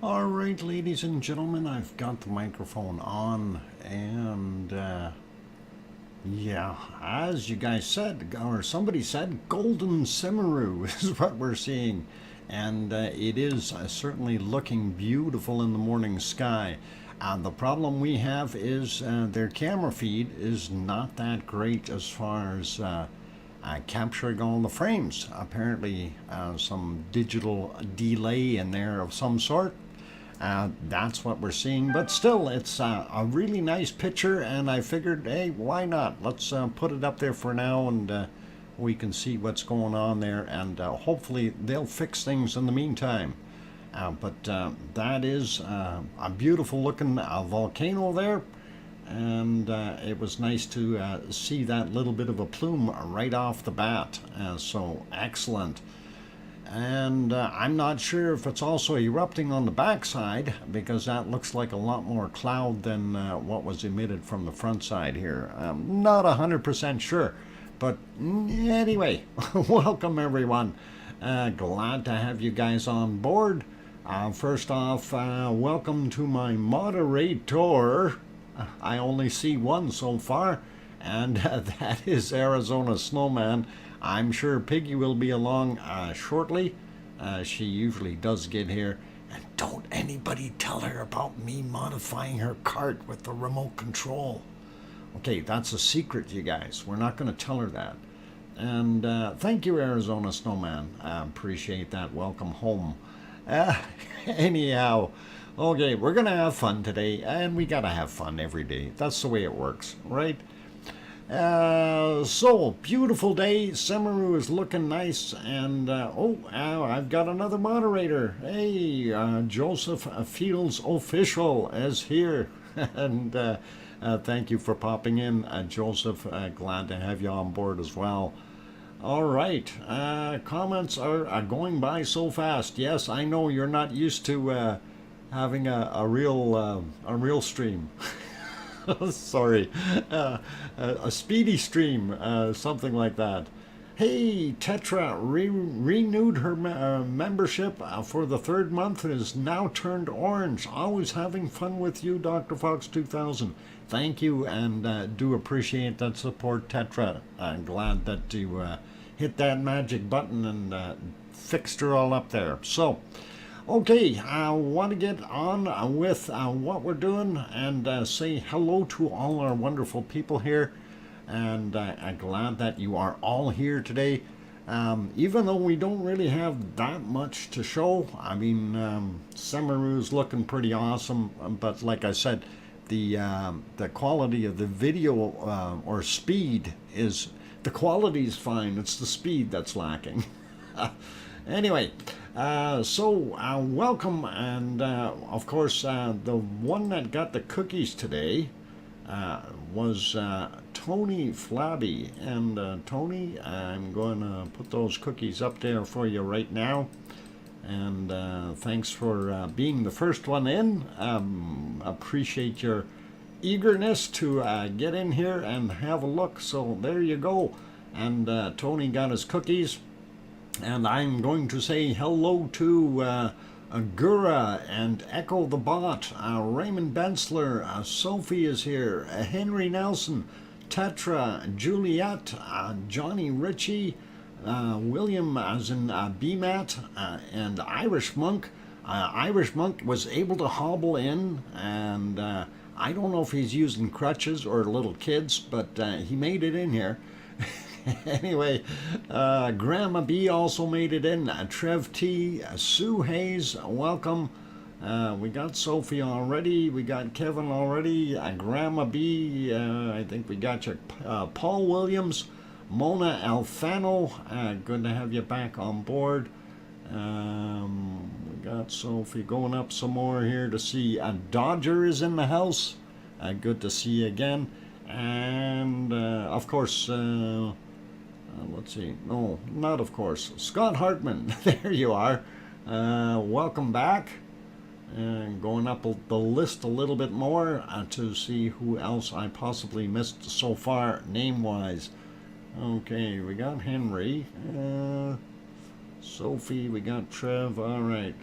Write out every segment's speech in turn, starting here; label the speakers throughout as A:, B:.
A: All right, ladies and gentlemen, I've got the microphone on, and yeah, as you guys said, or somebody said, golden Semiru is what we're seeing, and it is certainly looking beautiful in the morning sky. The problem we have is their camera feed is not that great as far as capturing all the frames. Apparently, some digital delay in there of some sort. That's what we're seeing, but still, it's a really nice picture, and I figured, hey, why not? Let's put it up there for now, and we can see what's going on there, and hopefully they'll fix things in the meantime. But that is a beautiful looking volcano there, and it was nice to see that little bit of a plume right off the bat, so excellent. And I'm not sure if it's also erupting on the backside, because that looks like a lot more cloud than what was emitted from the front side here. I'm not 100% sure, but anyway, welcome everyone. Glad to have you guys on board. First off, welcome to my moderator. I only see one so far, and that is Arizona Snowman. I'm sure Piggy will be along shortly. She usually does get here. And don't anybody tell her about me modifying her cart with the remote control. Okay, that's a secret, you guys. We're not going to tell her that. And thank you, Arizona Snowman. I appreciate that. Welcome home. Anyhow, okay, we're going to have fun today. And we got to have fun every day. That's the way it works, right? So beautiful day. Semiru is looking nice, and I've got another moderator. Hey, Joseph Fields Official is here, and thank you for popping in, Joseph. Glad to have you on board as well. All right, comments are going by so fast. Yes, I know you're not used to having a real stream. Sorry, a speedy stream, something like that. Hey, Tetra renewed her membership for the third month and is now turned orange. Always having fun with you, DrFox2000. Thank you, and do appreciate that support, Tetra. I'm glad that you hit that magic button and fixed her all up there. So, okay, I want to get on with what we're doing and say hello to all our wonderful people here. And I'm glad that you are all here today. Even though we don't really have that much to show. I mean, Semiru's looking pretty awesome. But like I said, the quality of the video or speed is... The quality is fine. It's the speed that's lacking. Anyway, welcome, and of course the one that got the cookies today was Tony Flabby, and Tony, I'm going to put those cookies up there for you right now, and thanks for being the first one in. Appreciate your eagerness to get in here and have a look, so there you go. And Tony got his cookies. And I'm going to say hello to Agura and Echo the Bot, Raymond Bensler, Sophie is here, Henry Nelson, Tetra, Juliet, Johnny Ritchie, William as in BMAT, and Irish Monk. Irish Monk was able to hobble in, and I don't know if he's using crutches or little kids, but he made it in here. Anyway, Grandma B also made it in. Trev T, Sue Hayes, welcome. We got Sophie already. We got Kevin already. Grandma B, I think we got you. Paul Williams, Mona Alfano, good to have you back on board. We got Sophie going up some more here to see. Dodger is in the house. Good to see you again. And of course, let's see. No, not of course. Scott Hartman, there you are. Welcome back. And going up the list a little bit more to see who else I possibly missed so far name-wise. Okay, we got Henry. Sophie, we got Trev. All right.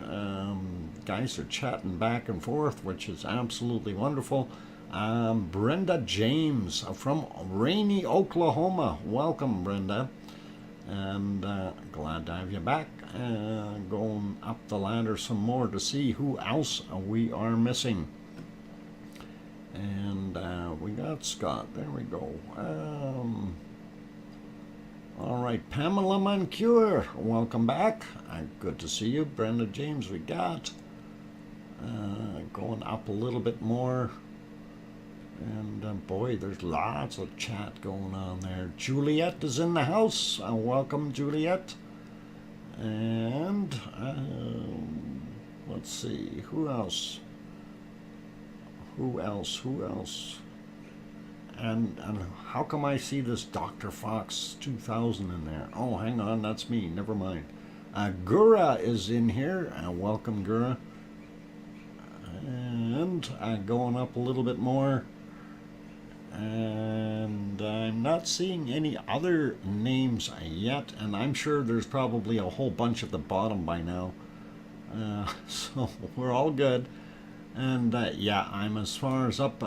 A: Guys are chatting back and forth, which is absolutely wonderful. Brenda James from rainy Oklahoma. Welcome, Brenda. And glad to have you back. Going up the ladder some more to see who else we are missing. And we got Scott. There we go. All right, Pamela Mancure, welcome back. Good to see you. Brenda James, we got. Going up a little bit more. And boy, there's lots of chat going on there. Juliet is in the house. Welcome, Juliet. And let's see, who else? Who else? And how come I see this DrFox2000 in there? Oh, hang on, that's me. Never mind. Gura is in here. Welcome, Gura. And going up a little bit more. And I'm not seeing any other names yet. And I'm sure there's probably a whole bunch at the bottom by now. So we're all good. And yeah, I'm as far as up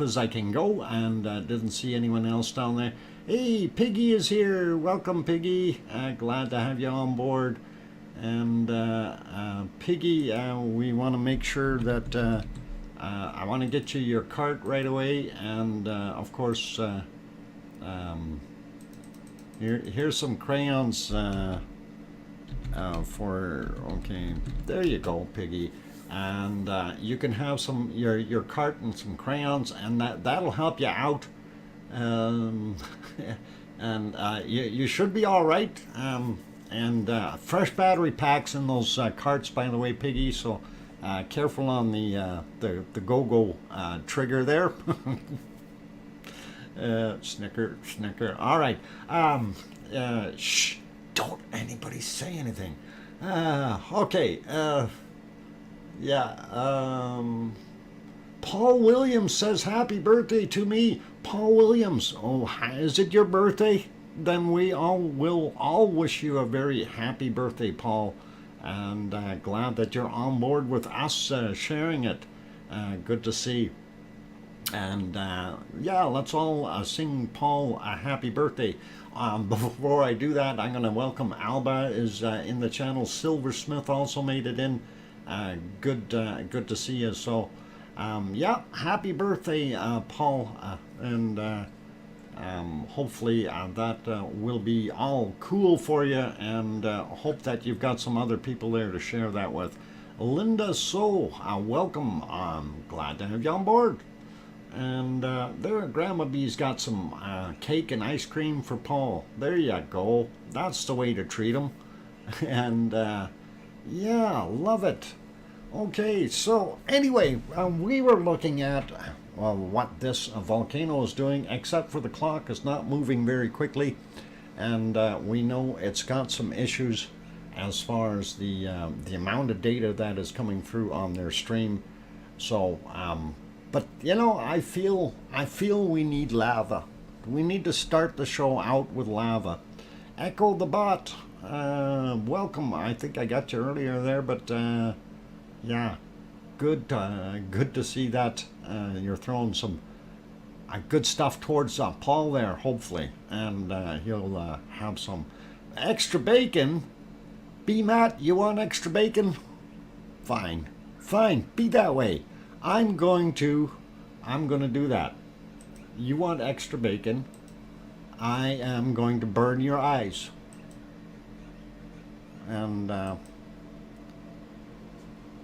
A: as I can go, and didn't see anyone else down there. Hey, Piggy is here. Welcome, Piggy. Glad to have you on board. And Piggy, we want to make sure that I want to get you your cart right away. And of course, here's some crayons for. Okay, there you go, Piggy. And you can have some your cart and some crayons, and that'll help you out. And you should be all right. And fresh battery packs in those carts, by the way, Piggy. So careful on the go-go trigger there. Snicker. All right. Shh! Don't anybody say anything. Okay. Yeah, Paul Williams says happy birthday to me. Paul Williams, oh, is it your birthday? Then we will all wish you a very happy birthday, Paul. And glad that you're on board with us sharing it. Good to see. And yeah, let's all sing Paul a happy birthday. Before I do that, I'm going to welcome Alba is in the channel. Silversmith also made it in. Good to see you. So, yeah, happy birthday, Paul, and hopefully that will be all cool for you, and hope that you've got some other people there to share that with. Linda So, welcome. Glad to have you on board. And there, Grandma B's got some cake and ice cream for Paul. There you go. That's the way to treat him. And yeah, love it. Okay, so anyway, we were looking at what this volcano is doing, except for the clock is not moving very quickly, and we know it's got some issues as far as the amount of data that is coming through on their stream. So, but you know, I feel we need lava. We need to start the show out with lava. Echo the Bot. Welcome. I think I got you earlier there, but yeah, good to see that you're throwing some good stuff towards Paul there, hopefully, and he'll have some extra bacon. B Matt, you want extra bacon? Fine, be that way. I'm going to do that. You want extra bacon? I am going to burn your eyes. And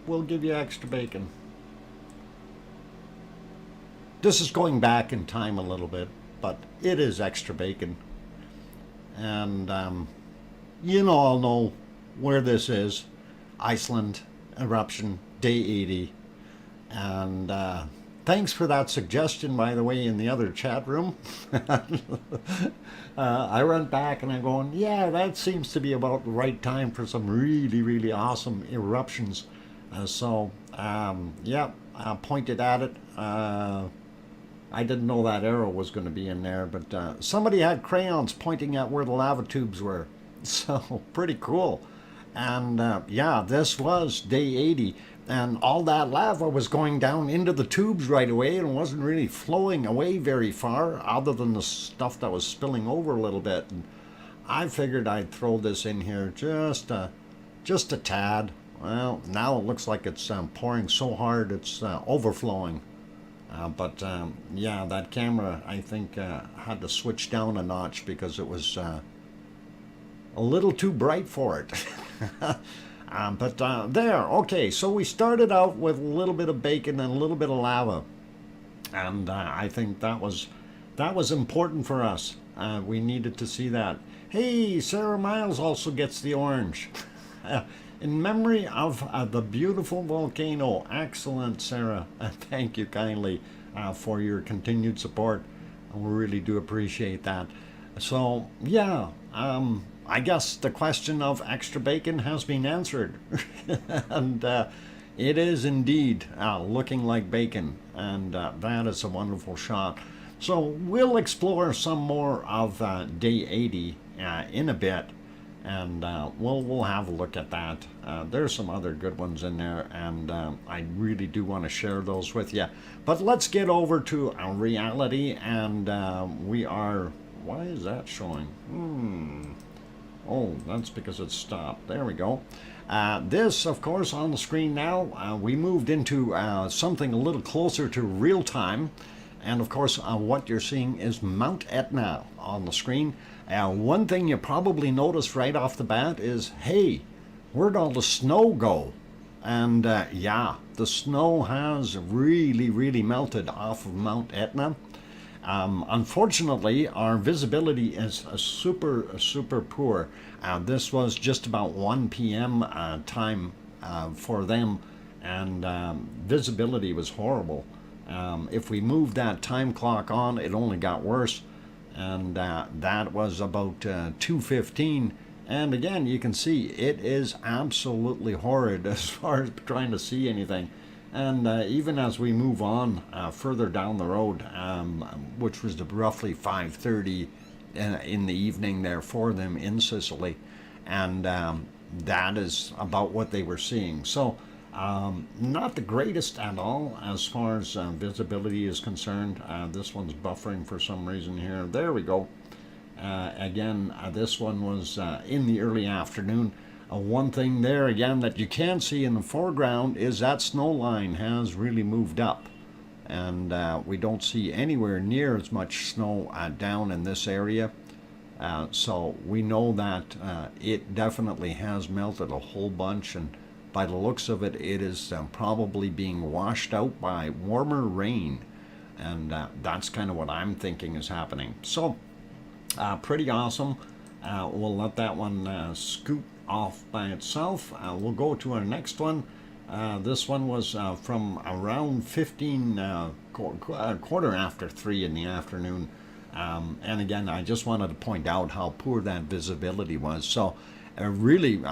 A: we'll give you extra bacon. This is going back in time a little bit, but it is extra bacon. And you all know where this is. Iceland Eruption, day 80. And thanks for that suggestion, by the way, in the other chat room. I went back and I'm going, yeah, that seems to be about the right time for some really, really awesome eruptions. Yeah, I pointed at it. I didn't know that arrow was going to be in there, but somebody had crayons pointing at where the lava tubes were. So, pretty cool. And yeah, this was day 80. And all that lava was going down into the tubes right away and wasn't really flowing away very far, other than the stuff that was spilling over a little bit. And I figured I'd throw this in here just a tad. Well, now it looks like it's pouring so hard it's overflowing. But yeah, that camera, I think, had to switch down a notch because it was a little too bright for it. But there, okay, so we started out with a little bit of bacon and a little bit of lava. And I think that was important for us. We needed to see that. Hey, Sarah Miles also gets the orange. In memory of the beautiful volcano. Excellent, Sarah. Thank you kindly for your continued support. We really do appreciate that. So, yeah, I guess the question of extra bacon has been answered. And it is indeed looking like bacon. And that is a wonderful shot. So we'll explore some more of day 80 in a bit. And we'll have a look at that. There's some other good ones in there, and I really do want to share those with you. But let's get over to reality, and we are... Why is that showing? Oh, that's because it stopped. There we go. This, of course, on the screen now, we moved into something a little closer to real time. And, of course, what you're seeing is Mount Etna on the screen. One thing you probably noticed right off the bat is, hey, where'd all the snow go? And yeah, the snow has really melted off of Mount Etna. Unfortunately, our visibility is super poor. This was just about 1 p.m. Time for them, and visibility was horrible. If we moved that time clock on, it only got worse. And that was about 2:15, and again you can see it is absolutely horrid as far as trying to see anything. And even as we move on further down the road, which was roughly 5:30 in the evening there for them in Sicily, and that is about what they were seeing. So not the greatest at all as far as visibility is concerned. This one's buffering for some reason here. There we go. Again, this one was in the early afternoon. One thing there again that you can see in the foreground is that snow line has really moved up, and we don't see anywhere near as much snow down in this area. So we know that it definitely has melted a whole bunch, and by the looks of it, it is probably being washed out by warmer rain. And that's kind of what I'm thinking is happening. So, pretty awesome. We'll let that one scoot off by itself. We'll go to our next one. This one was from around quarter after 3 in the afternoon. And again, I just wanted to point out how poor that visibility was. So, really...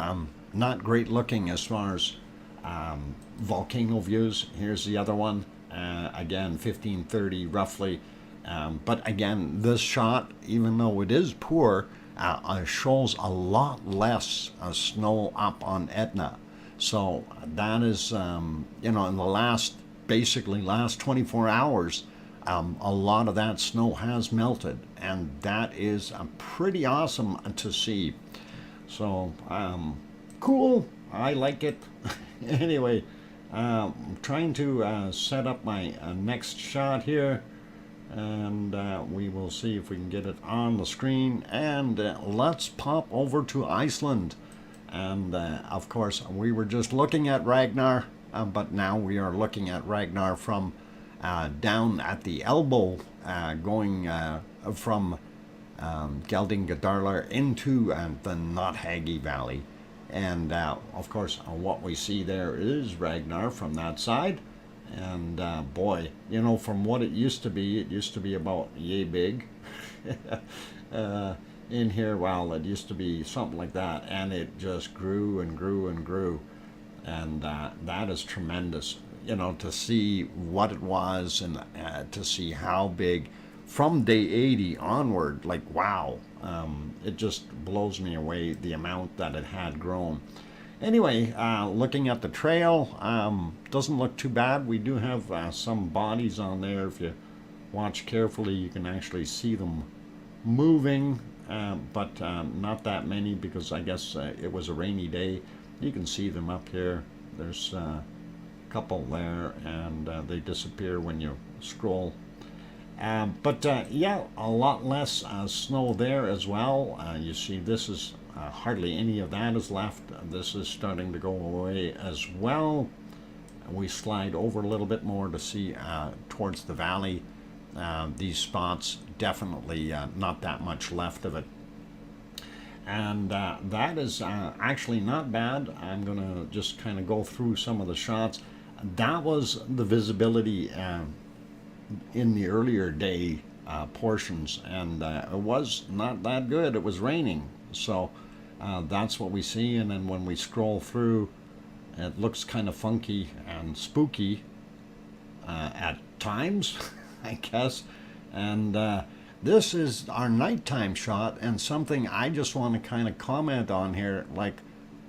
A: not great looking as far as volcano views. Here's the other one. Again, 15:30 roughly. But again, this shot, even though it is poor, shows a lot less snow up on Etna. So that is, you know, in the basically last 24 hours, a lot of that snow has melted. And that is pretty awesome to see. So, cool, I like it. Anyway, I'm trying to set up my next shot here, and we will see if we can get it on the screen. And let's pop over to Iceland. And of course, we were just looking at Ragnar, but now we are looking at Ragnar from down at the elbow, going from Geldingadarlar into the Nothagi Valley. And of course, what we see there is Ragnar from that side. And boy, you know, from what it used to be about yay big. In here, well, it used to be something like that, and it just grew and grew and grew. And that is tremendous, you know, to see what it was, and to see how big from day 80 onward. Like, wow. It just blows me away, the amount that it had grown. Anyway, looking at the trail, doesn't look too bad. We do have some bodies on there. If you watch carefully, you can actually see them moving, but not that many, because I guess it was a rainy day. You can see them up here. There's a couple there, and they disappear when you scroll. But yeah, a lot less snow there as well. You see, this is hardly any of that is left. This is starting to go away as well. We slide over a little bit more to see towards the valley. These spots, definitely not that much left of it. And that is actually not bad. I'm going to just kind of go through some of the shots. That was the visibility in the earlier day portions, and it was not that good. It was raining, so that's what we see. And then when we scroll through, it looks kind of funky and spooky at times, I guess. And this is our nighttime shot, and something I just want to kind of comment on here. Like,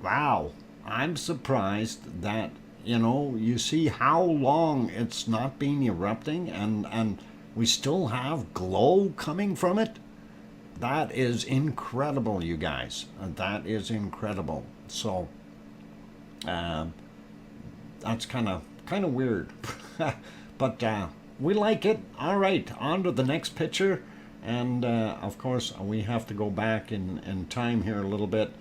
A: wow, I'm surprised that, you know, you see how long it's not been erupting, and we still have glow coming from it. That is incredible, you guys. That is incredible. So that's kind of weird, but we like it. All right, on to the next picture, and of course we have to go back in time here a little bit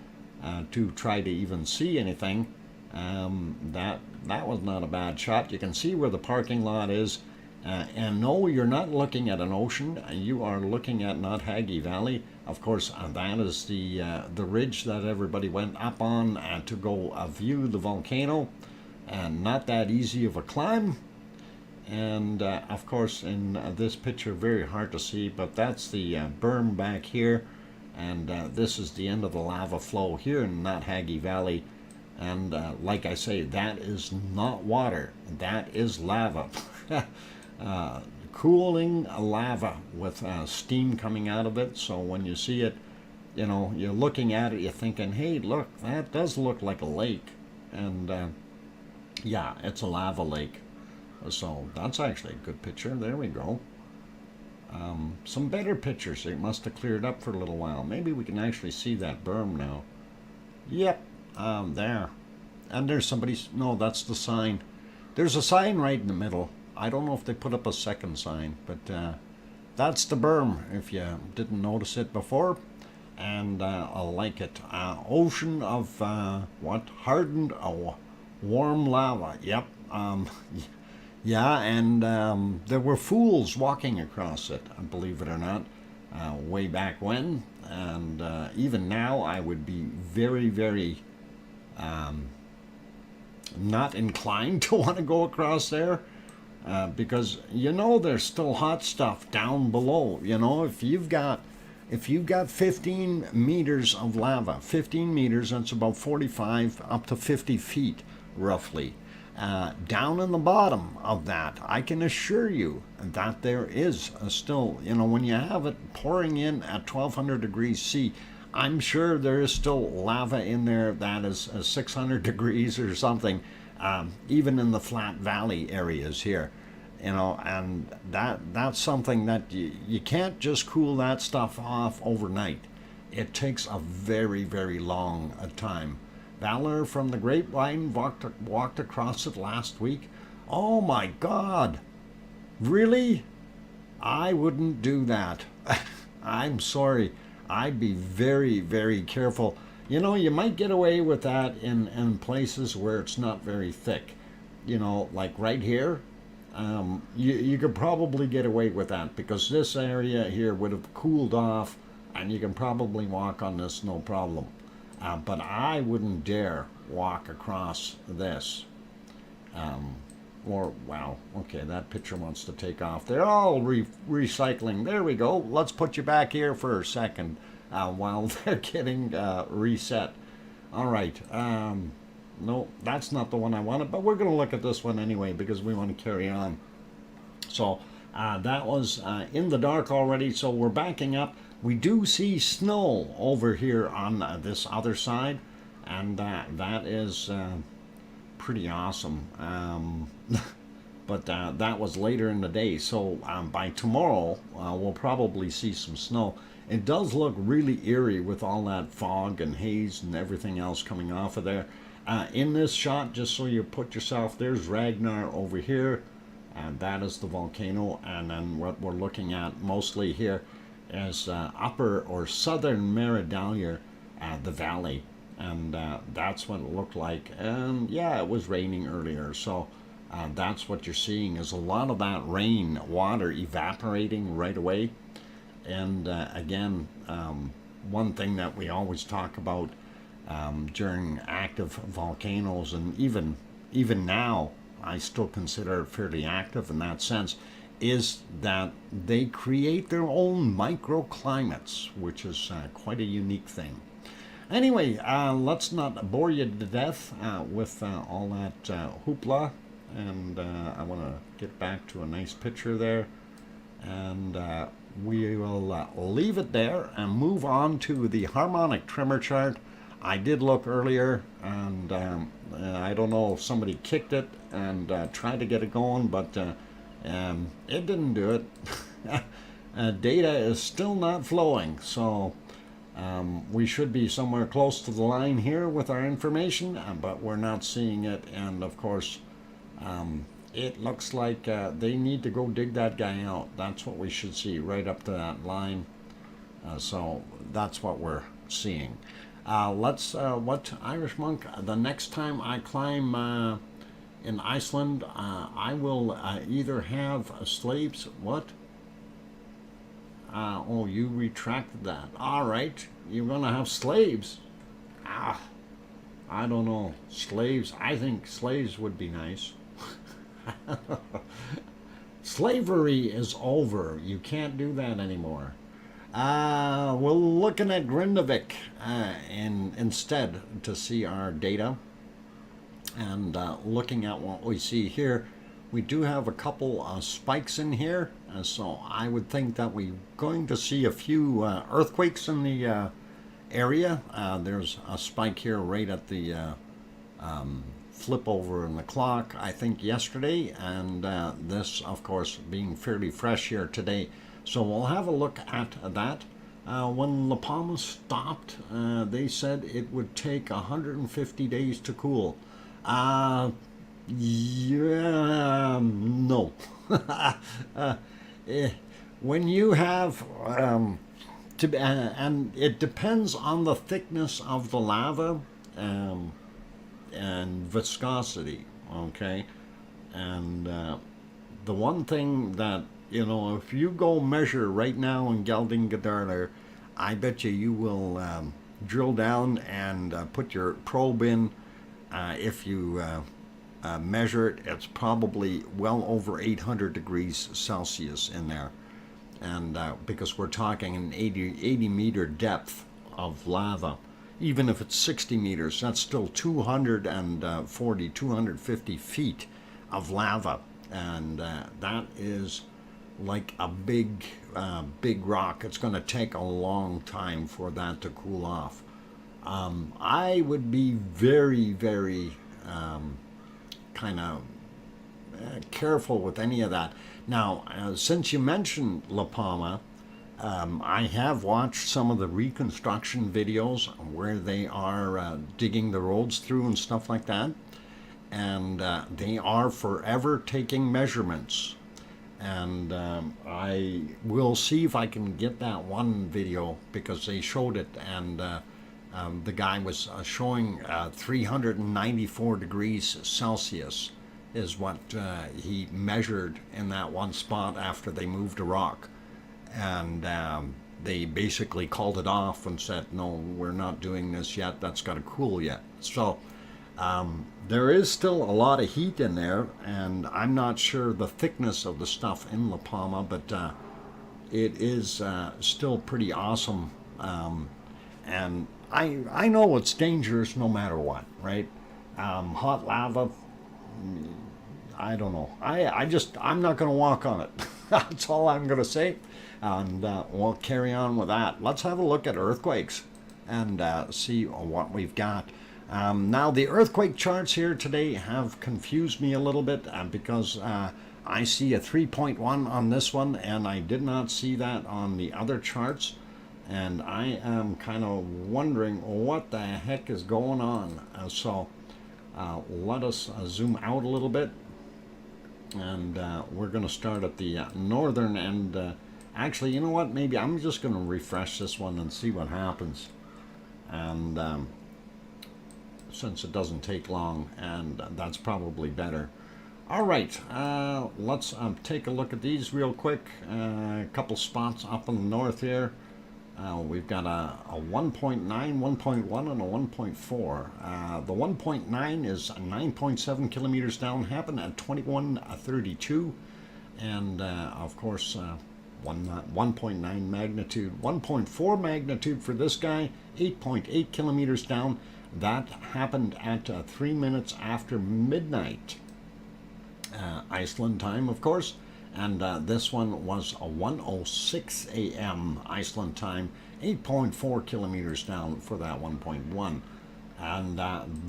A: to try to even see anything. That was not a bad shot. You can see where the parking lot is, and no, you're not looking at an ocean. You are looking at Nathagi Valley. Of course, that is the ridge that everybody went up on to go view the volcano, and not that easy of a climb. And of course, in this picture, very hard to see, but that's the berm back here, and this is the end of the lava flow here in Nathagi Valley. And like I say, that is not water, that is lava. Cooling lava with steam coming out of it. So when you see it, you know, you're looking at it, you're thinking, hey, look, that does look like a lake. And yeah, it's a lava lake. So that's actually a good picture. There we go. Some better pictures. It must have cleared up for a little while. Maybe we can actually see that berm now. Yep. There. And there's somebody's, no, that's the sign. There's a sign right in the middle. I don't know if they put up a second sign, but that's the berm, if you didn't notice it before. And I like it. Ocean of, what? Hardened, warm lava. Yep. Yeah, and there were fools walking across it, believe it or not, way back when. And even now, I would be very, very not inclined to want to go across there, because you know there's still hot stuff down below. You know, if you've got 15 meters of lava, 15 meters, that's about 45 up to 50 feet roughly, down in the bottom of that, I can assure you that there is still, you know, when you have it pouring in at 1200 degrees C, I'm sure there is still lava in there that is 600 degrees or something, even in the flat valley areas here, you know, and that's something that you can't just cool that stuff off overnight. It takes a very, very long time. Valor from the Grapevine walked across it last week. Oh my God, really? I wouldn't do that. I'm sorry. I'd be very, very careful. You know, you might get away with that in places where it's not very thick. You know, like right here, you could probably get away with that because this area here would have cooled off and you can probably walk on this no problem. But I wouldn't dare walk across this. Or, wow, okay, that picture wants to take off. They're all recycling. There we go. Let's put you back here for a second while they're getting reset. All right. No, that's not the one I wanted, but we're going to look at this one anyway because we want to carry on. So that was in the dark already, so we're backing up. We do see snow over here on this other side, and that is pretty awesome. But that was later in the day, so by tomorrow we'll probably see some snow. It does look really eerie with all that fog and haze and everything else coming off of there. In this shot, just so you put yourself, there's Ragnar over here, and that is the volcano. And then what we're looking at mostly here is upper or southern Meridalia, the valley, and that's what it looked like. And yeah, it was raining earlier, so that's what you're seeing is a lot of that rain water evaporating right away. And again, one thing that we always talk about during active volcanoes, and even now I still consider it fairly active in that sense, is that they create their own microclimates, which is quite a unique thing. Anyway, let's not bore you to death with all that hoopla, and I want to get back to a nice picture there, and we will leave it there and move on to the harmonic tremor chart. I did look earlier, and I don't know if somebody kicked it and tried to get it going, but it didn't do it. Data is still not flowing, so we should be somewhere close to the line here with our information, but we're not seeing it. And of course, it looks like they need to go dig that guy out. That's what we should see right up to that line. So that's what we're seeing. What Irish Monk, the next time I climb in Iceland, I will either have slaves. What? Oh, you retracted that. All right, you're gonna have slaves. I don't know. Slaves. I think slaves would be nice. Slavery is over. You can't do that anymore. We're looking at Grindavik instead to see our data, and looking at what we see here, we do have a couple spikes in here, so I would think that we're going to see a few earthquakes in the area. There's a spike here right at the flip over in the clock, I think yesterday, and this of course being fairly fresh here today. So we'll have a look at that. When La Palma stopped, they said it would take 150 days to cool. Yeah, no. When you have, and it depends on the thickness of the lava and viscosity, okay? And the one thing that, you know, if you go measure right now in Geldingadar, I bet you will drill down and put your probe in. If you measure it, it's probably well over 800 degrees Celsius in there. And because we're talking an 80 meter depth of lava. Even if it's 60 meters, that's still 240, 250 feet of lava. And that is like a big rock. It's going to take a long time for that to cool off. I would be very, very kind of careful with any of that. Now, since you mentioned La Palma, I have watched some of the reconstruction videos where they are digging the roads through and stuff like that, and they are forever taking measurements. And I will see if I can get that one video, because they showed it, and the guy was showing 394 degrees Celsius is what he measured in that one spot after they moved a rock. And they basically called it off and said, no, we're not doing this yet, that's got to cool yet. So there is still a lot of heat in there, and I'm not sure the thickness of the stuff in La Palma, but it is still pretty awesome. And I know it's dangerous no matter what, right? Hot lava, I don't know. I'm not going to walk on it. That's all I'm going to say. And we'll carry on with that. Let's have a look at earthquakes and see what we've got. Now, the earthquake charts here today have confused me a little bit because I see a 3.1 on this one, and I did not see that on the other charts. And I am kind of wondering what the heck is going on. So let us zoom out a little bit. And we're going to start at the northern end. Actually, you know what? Maybe I'm just going to refresh this one and see what happens. And since it doesn't take long, and that's probably better. All right, let's take a look at these real quick. A couple spots up in the north here. We've got a 1.9, 1.1, and a 1.4. The 1.9 is 9.7 kilometers down, happened at 21:32, and of course 1.9 magnitude, 1.4 magnitude for this guy, 8.8 kilometers down. That happened at 3 minutes after midnight, Iceland time, of course. And this one was a 1:06 a.m. Iceland time, 8.4 kilometers down for that 1.1. And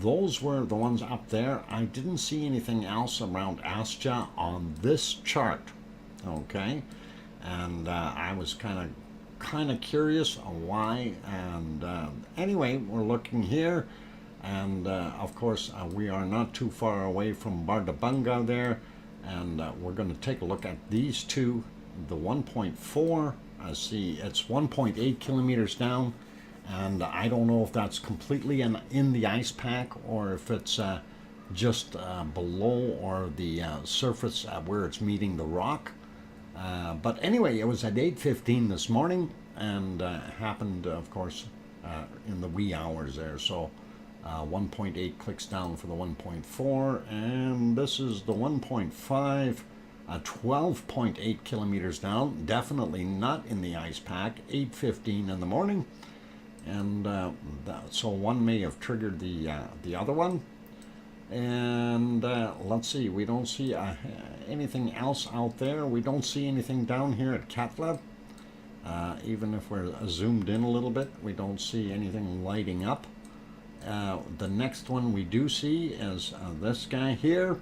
A: those were the ones up there. I didn't see anything else around Astia on this chart. Okay, and I was kind of curious why. And anyway, we're looking here, and of course we are not too far away from Bardabunga there. And we're going to take a look at these two. The 1.4, I see it's 1.8 kilometers down, and I don't know if that's completely in the ice pack or if it's just below or the surface where it's meeting the rock. But anyway, it was at 8:15 this morning, and happened, of course, in the wee hours there. So 1.8 clicks down for the 1.4, and this is the 1.5, 12.8 kilometers down, definitely not in the ice pack, 8:15 in the morning, and so one may have triggered the other one. And let's see, we don't see anything else out there. We don't see anything down here at Katla. Even if we're zoomed in a little bit, we don't see anything lighting up. The next one we do see is this guy here,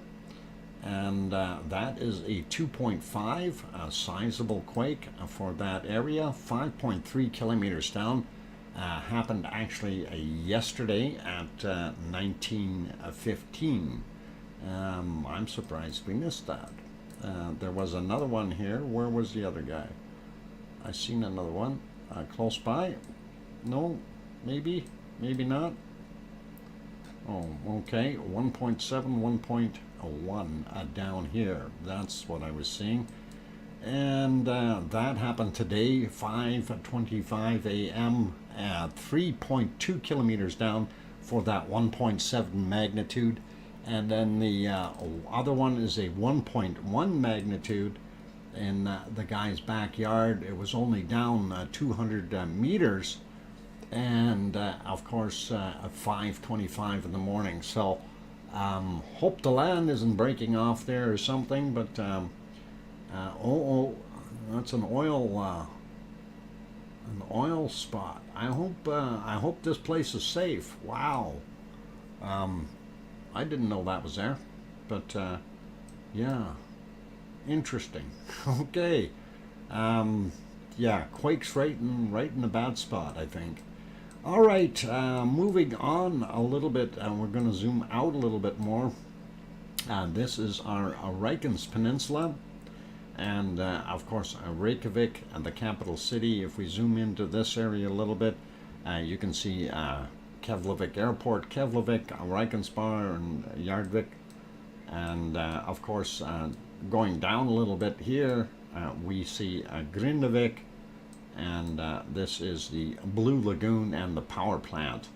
A: and that is a 2.5, a sizable quake for that area, 5.3 kilometers down. Happened actually yesterday at 19:15. I'm surprised we missed that. There was another one here. Where was the other guy? I seen another one close by. No, maybe not. Oh, okay, 1.7, 1.1 down here. That's what I was seeing. And that happened today, 5:25 a.m. at 3.2 kilometers down for that 1.7 magnitude. And then the other one is a 1.1 magnitude in the guy's backyard. It was only down 200 meters. And of course at 5:25 in the morning. So hope the land isn't breaking off there or something. But that's an oil spot. I hope this place is safe. Wow, I didn't know that was there. But yeah, interesting. Okay, yeah, quakes right in a bad spot, I think. All right, moving on a little bit, and we're going to zoom out a little bit more. This is our Reikins Peninsula, and of course Reykjavik, and the capital city. If we zoom into this area a little bit, you can see Keflavik Airport, Keflavik, Reykjanesbær, and Yardvik. And of course, going down a little bit here, we see Grindavik. And this is the Blue Lagoon and the power plant.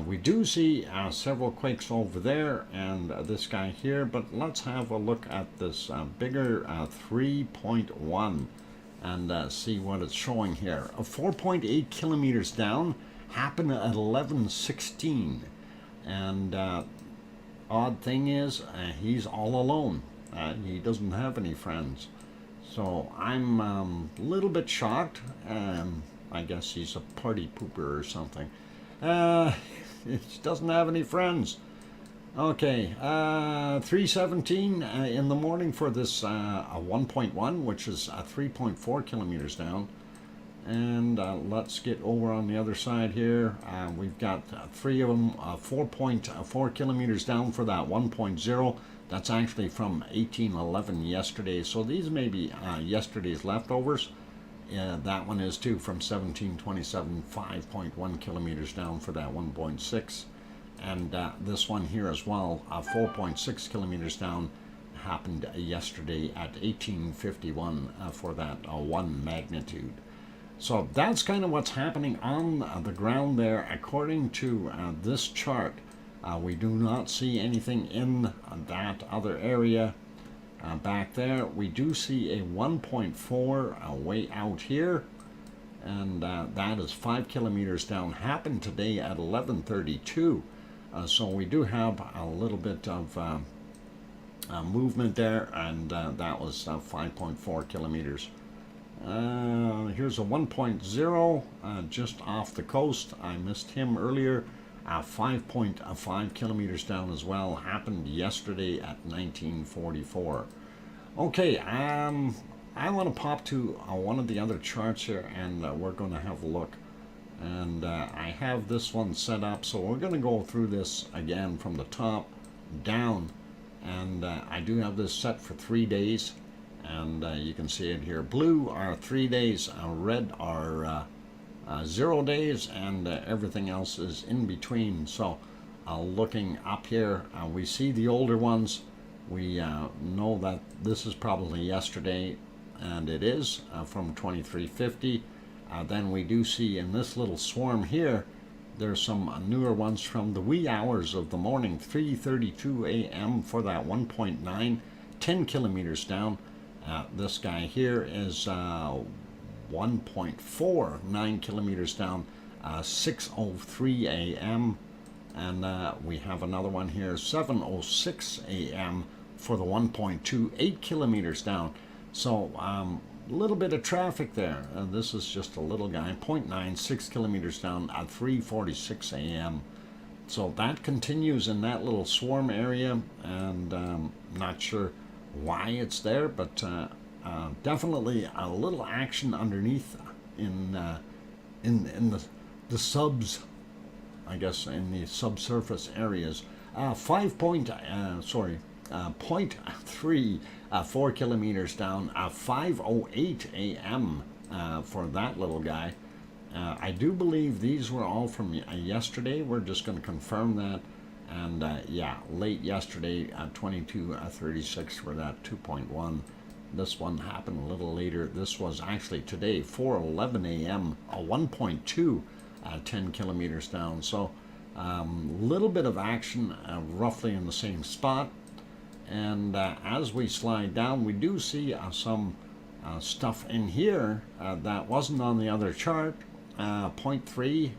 A: We do see several quakes over there and this guy here, but let's have a look at this bigger 3.1 and see what it's showing here. 4.8 kilometers down, happened at 11:16, and odd thing is he's all alone. He doesn't have any friends. So I'm a little bit shocked. I guess he's a party pooper or something. She doesn't have any friends. Okay, 3:17 in the morning for this 1.1, which is 3.4 kilometers down. And let's get over on the other side here. We've got three of them, 4.4 kilometers down for that 1.0. That's actually from 1811 yesterday. So these may be yesterday's leftovers. That one is too, from 1727, 5.1 kilometers down for that 1.6. And this one here as well, 4.6 kilometers down, happened yesterday at 1851 for that 1 magnitude. So that's kind of what's happening on the ground there. According to this chart, we do not see anything in that other area back there. We do see a 1.4 way out here, and that is 5 kilometers down. Happened today at 11:32. So we do have a little bit of movement there, and that was 5.4 kilometers. Here's a 1.0 just off the coast. I missed him earlier. 5.5 kilometers down as well. Happened yesterday at 1944. Okay, I want to pop to one of the other charts here, and we're going to have a look. And I have this one set up, so we're going to go through this again from the top down. And I do have this set for 3 days. And you can see it here. Blue are 3 days, red are 0 days, and everything else is in between. So looking up here, we see the older ones. We know that this is probably yesterday, and it is from 2350. Then we do see in this little swarm here, there's some newer ones from the wee hours of the morning, 3:32 a.m. for that 1.9, 10 kilometers down. This guy here is 1.4, 9 kilometers down, 6:03 a.m. And we have another one here, 7:06 a.m. for the 1.2, 8 kilometers down. So a little bit of traffic there. This is just a little guy, 0.9, 6 kilometers down at 3:46 a.m. So that continues in that little swarm area, and not sure why it's there, but definitely a little action underneath in the subs, I guess, in the subsurface areas. 0.3, 4 kilometers down, 5:08 a.m. For that little guy. I do believe these were all from yesterday. We're just going to confirm that. And yeah, late yesterday, 22:36 for that 2.1. This one happened a little later. This was actually today, 4:11 a.m., a 1.2, 10 kilometers down. So little bit of action roughly in the same spot. And as we slide down, we do see some stuff in here that wasn't on the other chart. 0.3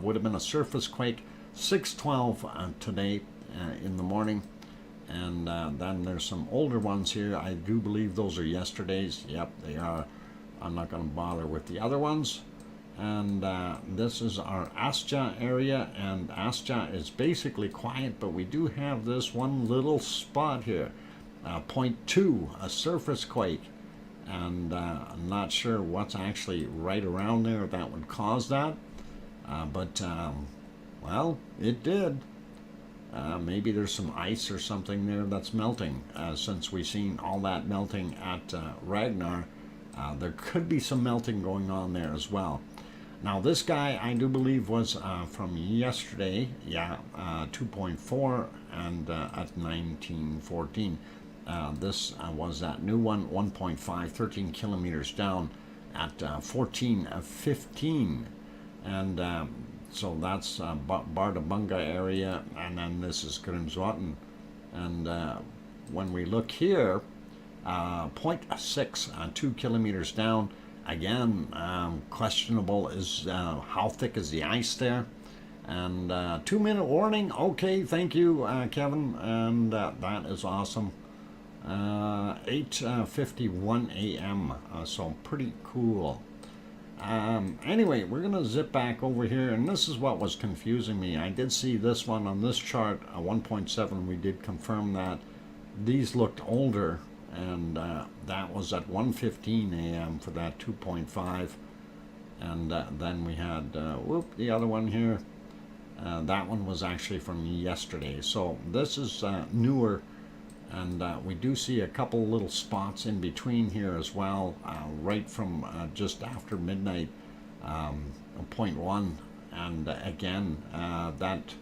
A: would have been a surface quake. 6:12 today in the morning, and then there's some older ones here. I do believe those are yesterday's. Yep, they are. I'm not going to bother with the other ones. And this is our Astja area, and Astja is basically quiet, but we do have this one little spot here, 0.2, a surface quake, and I'm not sure what's actually right around there that would cause that, but well, it did. Maybe there's some ice or something there that's melting. Since we've seen all that melting at Ragnar, there could be some melting going on there as well. Now this guy, I do believe, was from yesterday. Yeah, 2.4, and at 1914. This was that new one, 1.5, 13 kilometers down at 14:15. And so that's Bardabunga area, and then this is Grimsvatn. And when we look here, 0.6, 2 kilometers down. Again, questionable is how thick is the ice there. And 2-minute warning. Okay, thank you, Kevin. And that is awesome. 8:51 a.m. So pretty cool. Anyway, we're going to zip back over here, and this is what was confusing me. I did see this one on this chart, 1.7. We did confirm that. These looked older, and that was at 1:15 a.m. for that 2.5. And then we had, the other one here. That one was actually from yesterday. So this is newer, and we do see a couple little spots in between here as well, right from just after midnight, 0.1. And again, that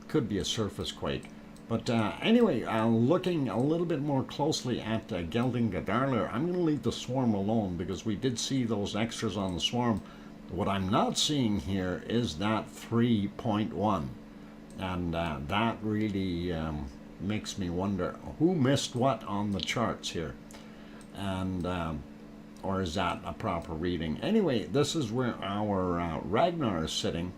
A: could be a surface quake. But anyway, looking a little bit more closely at Geldingadarler, I'm going to leave the swarm alone because we did see those extras on the swarm. What I'm not seeing here is that 3.1. And that really makes me wonder who missed what on the charts here. And or is that a proper reading? Anyway, this is where our Ragnar is sitting.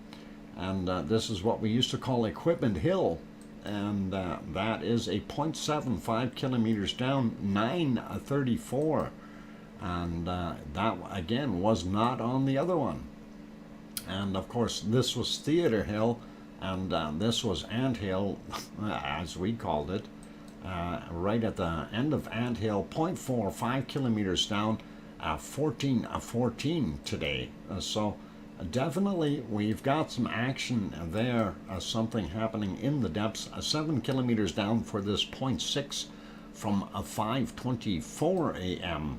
A: And this is what we used to call Equipment Hill. And that is a 0.75 kilometers down, 934. And that, again, was not on the other one. And, of course, this was Theater Hill, and this was Ant Hill, as we called it, right at the end of Ant Hill, 0.45 kilometers down, 1414 today. So definitely we've got some action there, something happening in the depths, 7 kilometers down for this 0.6 from 5:24 a.m.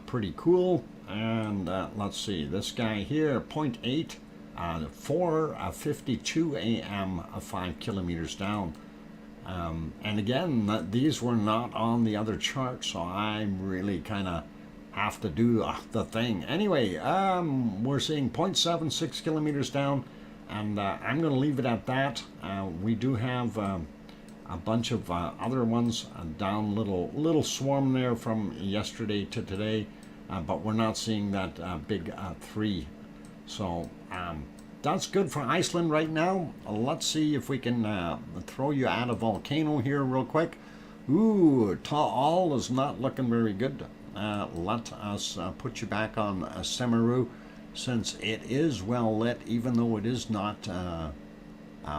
A: Pretty cool. And let's see, this guy here, 0.8, 4:52 a.m., 5 kilometers down. And again, these were not on the other chart, so I really kind of have to do the thing. Anyway, we're seeing 0.76 kilometers down, and I'm going to leave it at that. We do have a bunch of other ones down, little swarm there from yesterday to today, but we're not seeing that big 3. So that's good for Iceland right now. Let's see if we can throw you at a volcano here real quick. Ooh, Ta'al is not looking very good. Let us put you back on Semeru, since it is well lit, even though it is not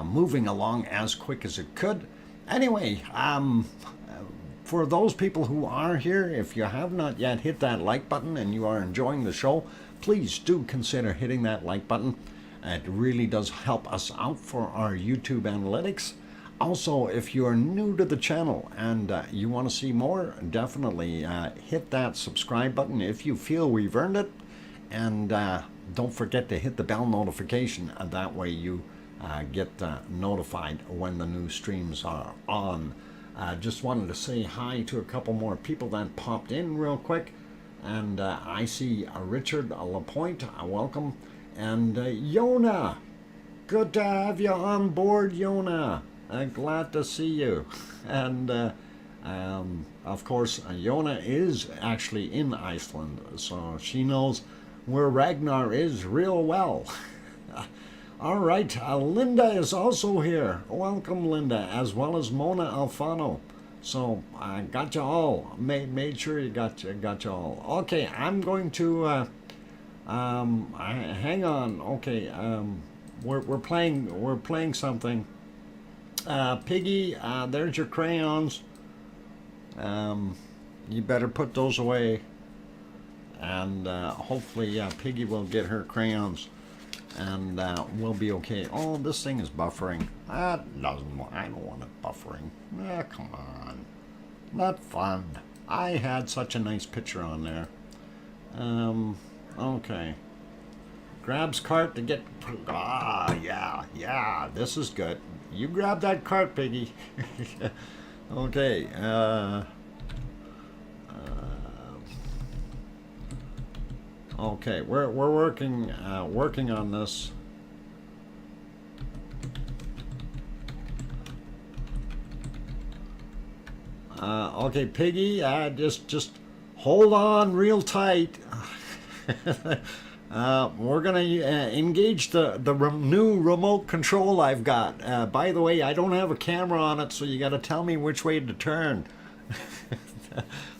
A: moving along as quick as it could. Anyway, for those people who are here, if you have not yet hit that like button and you are enjoying the show, please do consider hitting that like button. It really does help us out for our YouTube analytics. Also, if you're new to the channel and you want to see more, definitely hit that subscribe button if you feel we've earned it. And don't forget to hit the bell notification. That way you get notified when the new streams are on. Just wanted to say hi to a couple more people that popped in real quick. And I see Richard Lapointe, welcome. And Yona, good to have you on board, Yona. Glad to see you. And of course, Yona is actually in Iceland, so she knows where Ragnar is real well. All right, Linda is also here. Welcome, Linda, as well as Mona Alfano. So I got you all. Made sure you got you all. Okay, I'm going to hang on. Okay, we're playing something. Piggy, there's your crayons. You better put those away, and hopefully Piggy will get her crayons, and we'll be okay. Oh, this thing is buffering. I don't want it buffering. Come on, not fun. I had such a nice picture on there. Okay. Grabs cart to get. Yeah, this is good. You grab that cart, Piggy. Okay. Okay, we're working on this. Okay, Piggy, just hold on real tight. We're gonna engage the new remote control I've got. By the way, I don't have a camera on it, so you got to tell me which way to turn,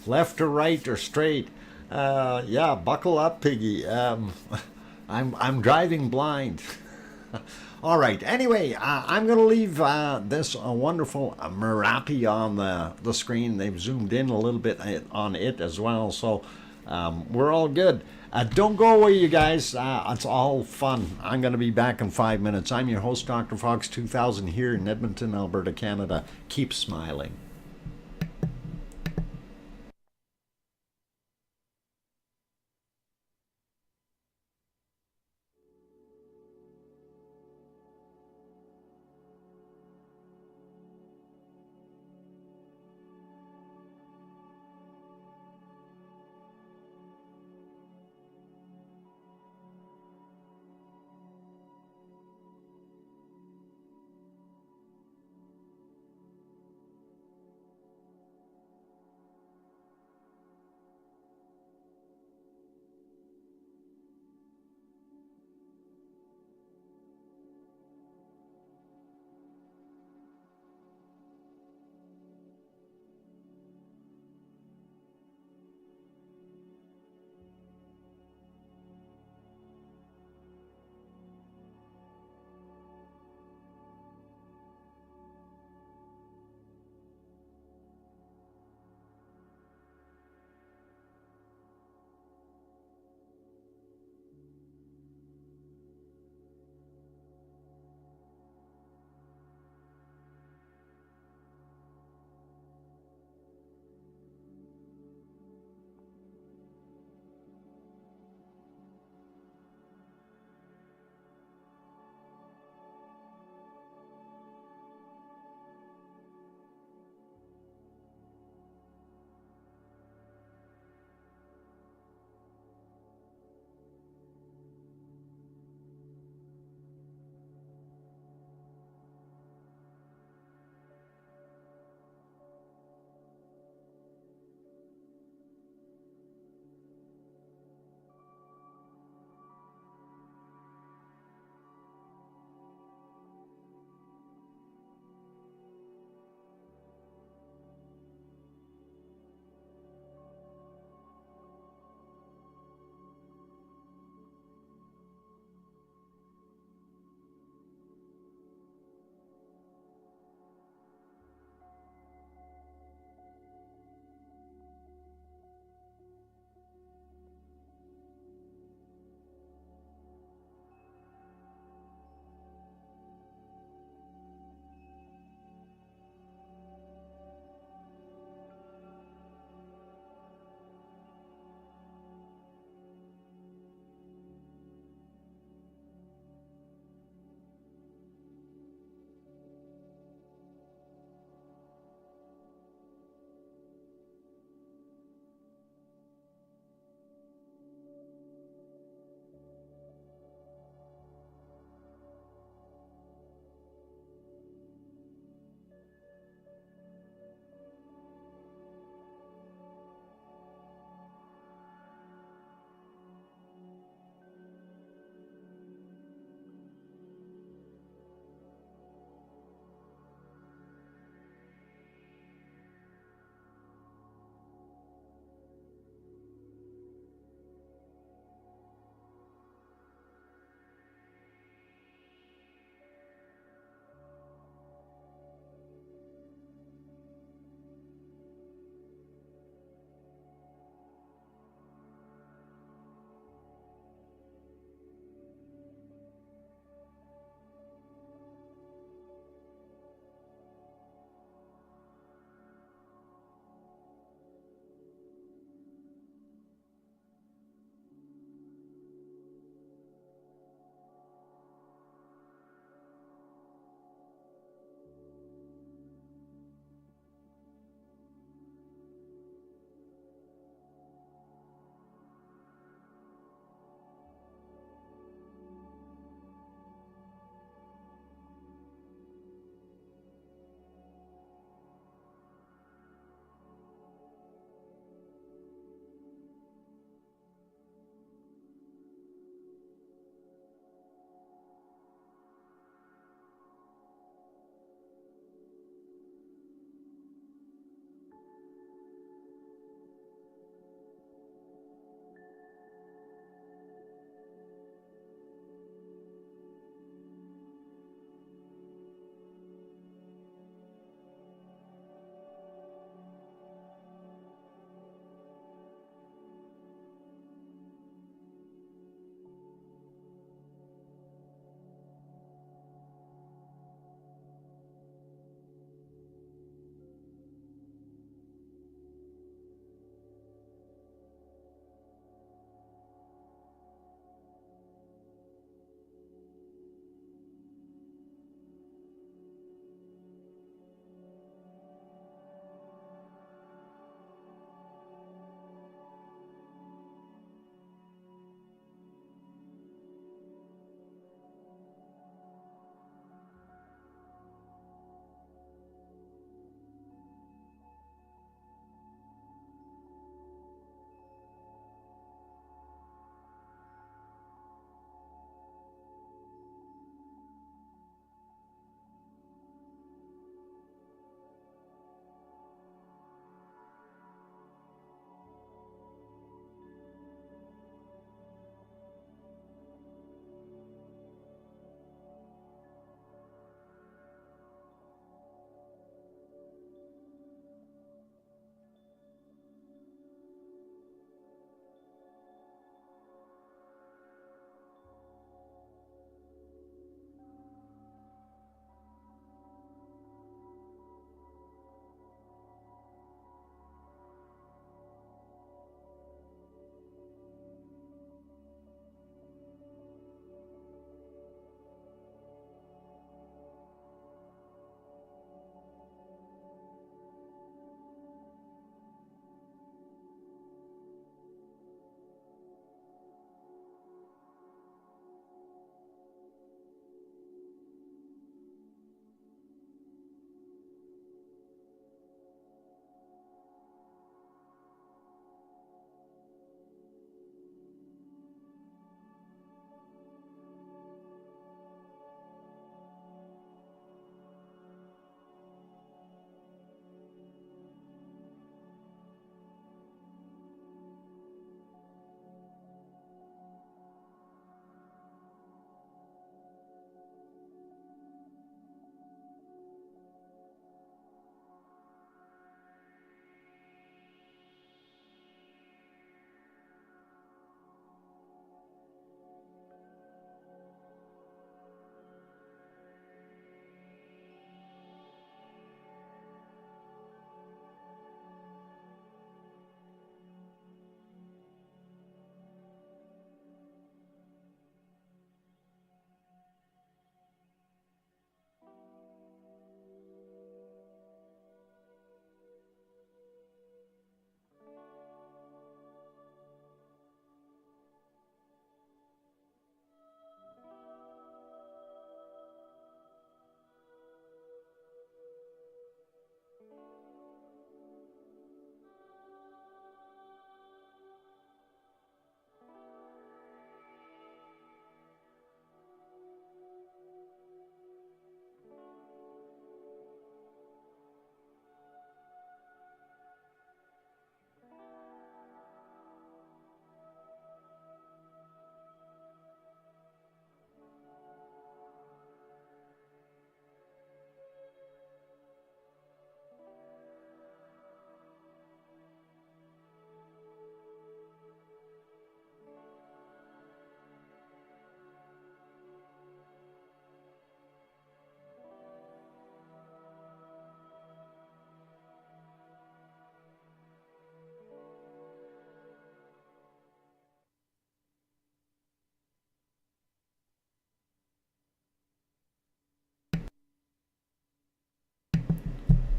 A: left or right or straight. Yeah, buckle up, Piggy. I'm driving blind. All right. Anyway, I'm going to leave this wonderful Merapi on the screen. They've zoomed in a little bit on it as well, so we're all good. Don't go away, you guys. It's all fun. I'm going to be back in 5 minutes. I'm your host, Dr. Fox 2000, here in Edmonton, Alberta, Canada. Keep smiling.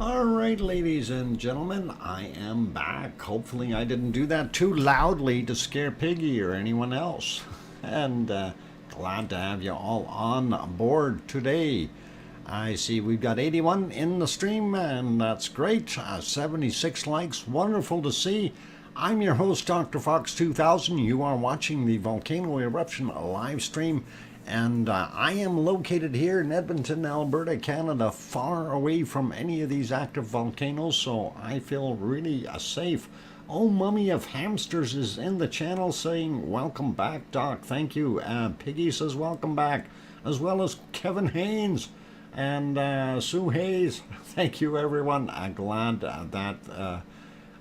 A: All right, ladies and gentlemen, I am back. Hopefully I didn't do that too loudly to scare Piggy or anyone else. And glad to have you all on board today. I see we've got 81 in the stream, and that's great. 76 likes, wonderful to see. I'm your host, DrFox2000. You are watching the Volcano Eruption live stream. And I am located here in Edmonton, Alberta, Canada, far away from any of these active volcanoes, so I feel really safe. Oh, Mummy of Hamsters is in the channel saying, welcome back, Doc. Thank you. Piggy says, welcome back, as well as Kevin Haynes and Sue Hayes. Thank you, everyone. I'm glad that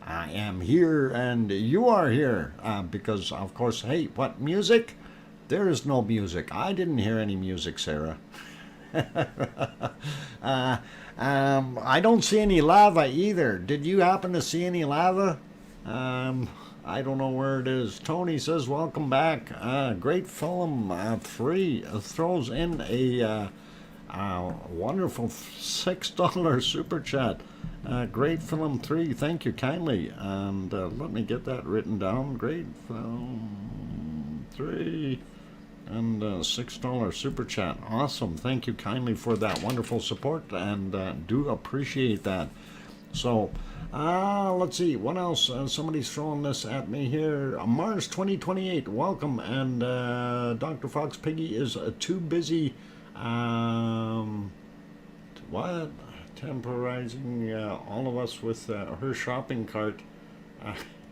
A: I am here and you are here because, of course, hey, what music? There is no music. I didn't hear any music, Sarah. I don't see any lava either. Did you happen to see any lava? I don't know where it is. Tony says, welcome back. Great film 3 throws in a wonderful $6 super chat. Great film 3. Thank you kindly. And let me get that written down. Great film 3. And $6 super chat. Awesome. Thank you kindly for that wonderful support, and do appreciate that. So let's see what else. Somebody's throwing this at me here. Mars 2028, welcome. And Dr. Fox Piggy is too busy what temporizing all of us with her shopping cart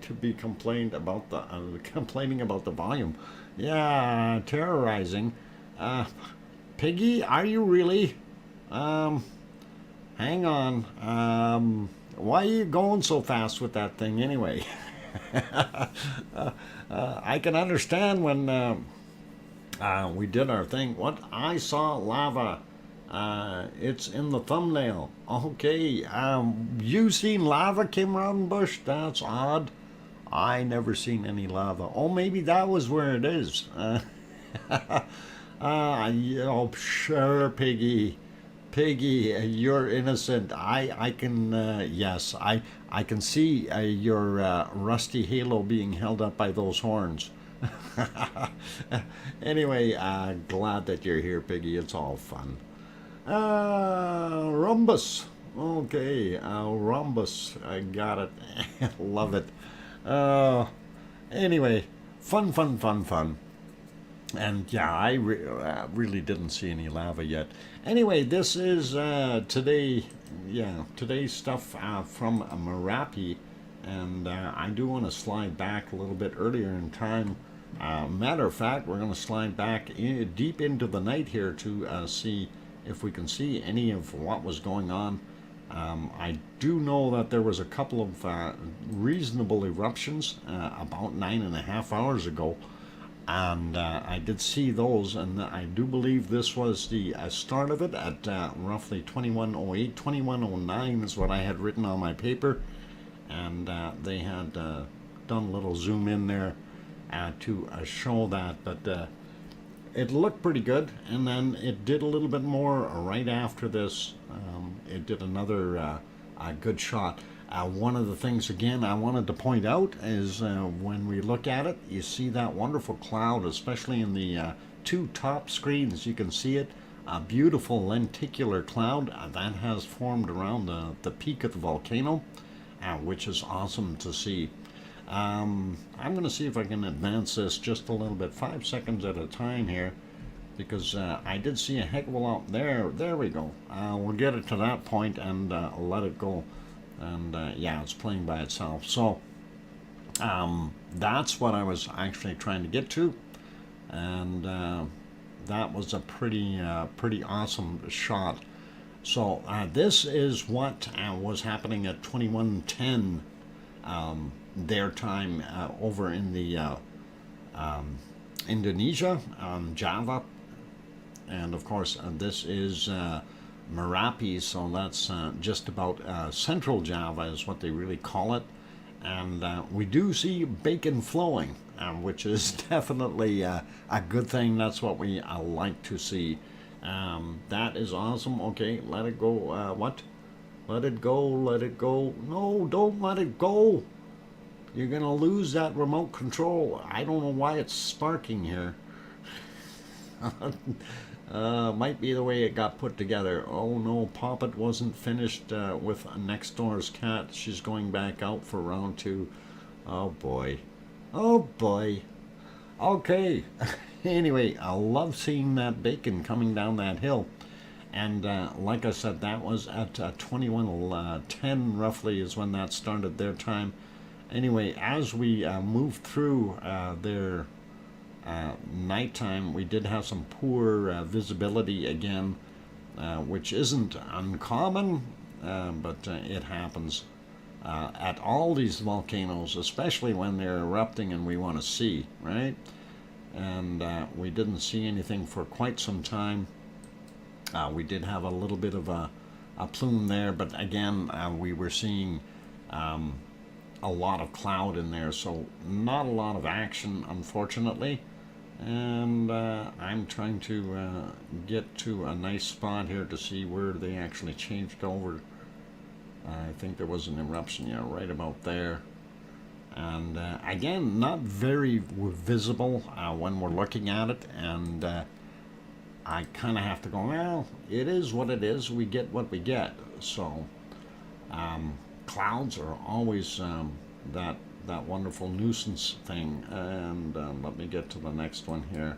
A: to be complaining about the volume. Yeah, terrorizing. Piggy, are you really? Hang on. Why are you going so fast with that thing anyway? I can understand when we did our thing. What? I saw lava. It's in the thumbnail. Okay. You seen lava, Kim Rodenbush? That's odd. I never seen any lava. Oh, maybe that was where it is. Oh, sure, Piggy. Piggy, you're innocent. I can, yes, I can see your rusty halo being held up by those horns. Anyway, glad that you're here, Piggy. It's all fun. Rhombus. Okay, Rhombus. I got it. Love it. Anyway, fun. And yeah, I really didn't see any lava yet. Anyway, this is today's stuff from Merapi, and I do want to slide back a little bit earlier in time. Matter of fact, we're going to slide back deep into the night here to see if we can see any of what was going on. I do know that there was a couple of reasonable eruptions about 9.5 hours ago, and I did see those, and I do believe this was the start of it at roughly 21:08. 21:09 is what I had written on my paper, and they had done a little zoom in there to show that, but it looked pretty good, and then it did a little bit more right after this. It did another good shot. One of the things, again, I wanted to point out is when we look at it, you see that wonderful cloud, especially in the two top screens. You can see it, a beautiful lenticular cloud that has formed around the peak of the volcano, which is awesome to see. I'm going to see if I can advance this just a little bit, 5 seconds at a time here, because I did see a heck of a lot there. There we go. We'll get it to that point and let it go. And yeah, it's playing by itself. So that's what I was actually trying to get to, and that was a pretty awesome shot. So this is what was happening at 21:10 their time over in the Indonesia, Java, and of course this is Merapi, so that's just about central Java is what they really call it. And we do see bacon flowing, which is definitely a good thing. That's what we like to see. That is awesome. Okay, let it go. What Let it go, let it go. No, don't let it go. You're going to lose that remote control. I don't know why it's sparking here. Might be the way it got put together. Oh no, Poppet wasn't finished with next door's cat. She's going back out for round 2. Oh boy. Oh boy. Okay. Anyway, I love seeing that bacon coming down that hill. And like I said, that was at 21:10 roughly is when that started their time. Anyway, as we moved through their nighttime, we did have some poor visibility again, which isn't uncommon, but it happens at all these volcanoes, especially when they're erupting and we want to see, right? And we didn't see anything for quite some time. We did have a little bit of a plume there, but again, we were seeing a lot of cloud in there, so not a lot of action, unfortunately. And I'm trying to get to a nice spot here to see where they actually changed over. I think there was an eruption, yeah, right about there. And again, not very visible when we're looking at it, and I kind of have to go, well, it is what it is, we get what we get. So clouds are always that wonderful nuisance thing. And let me get to the next one here.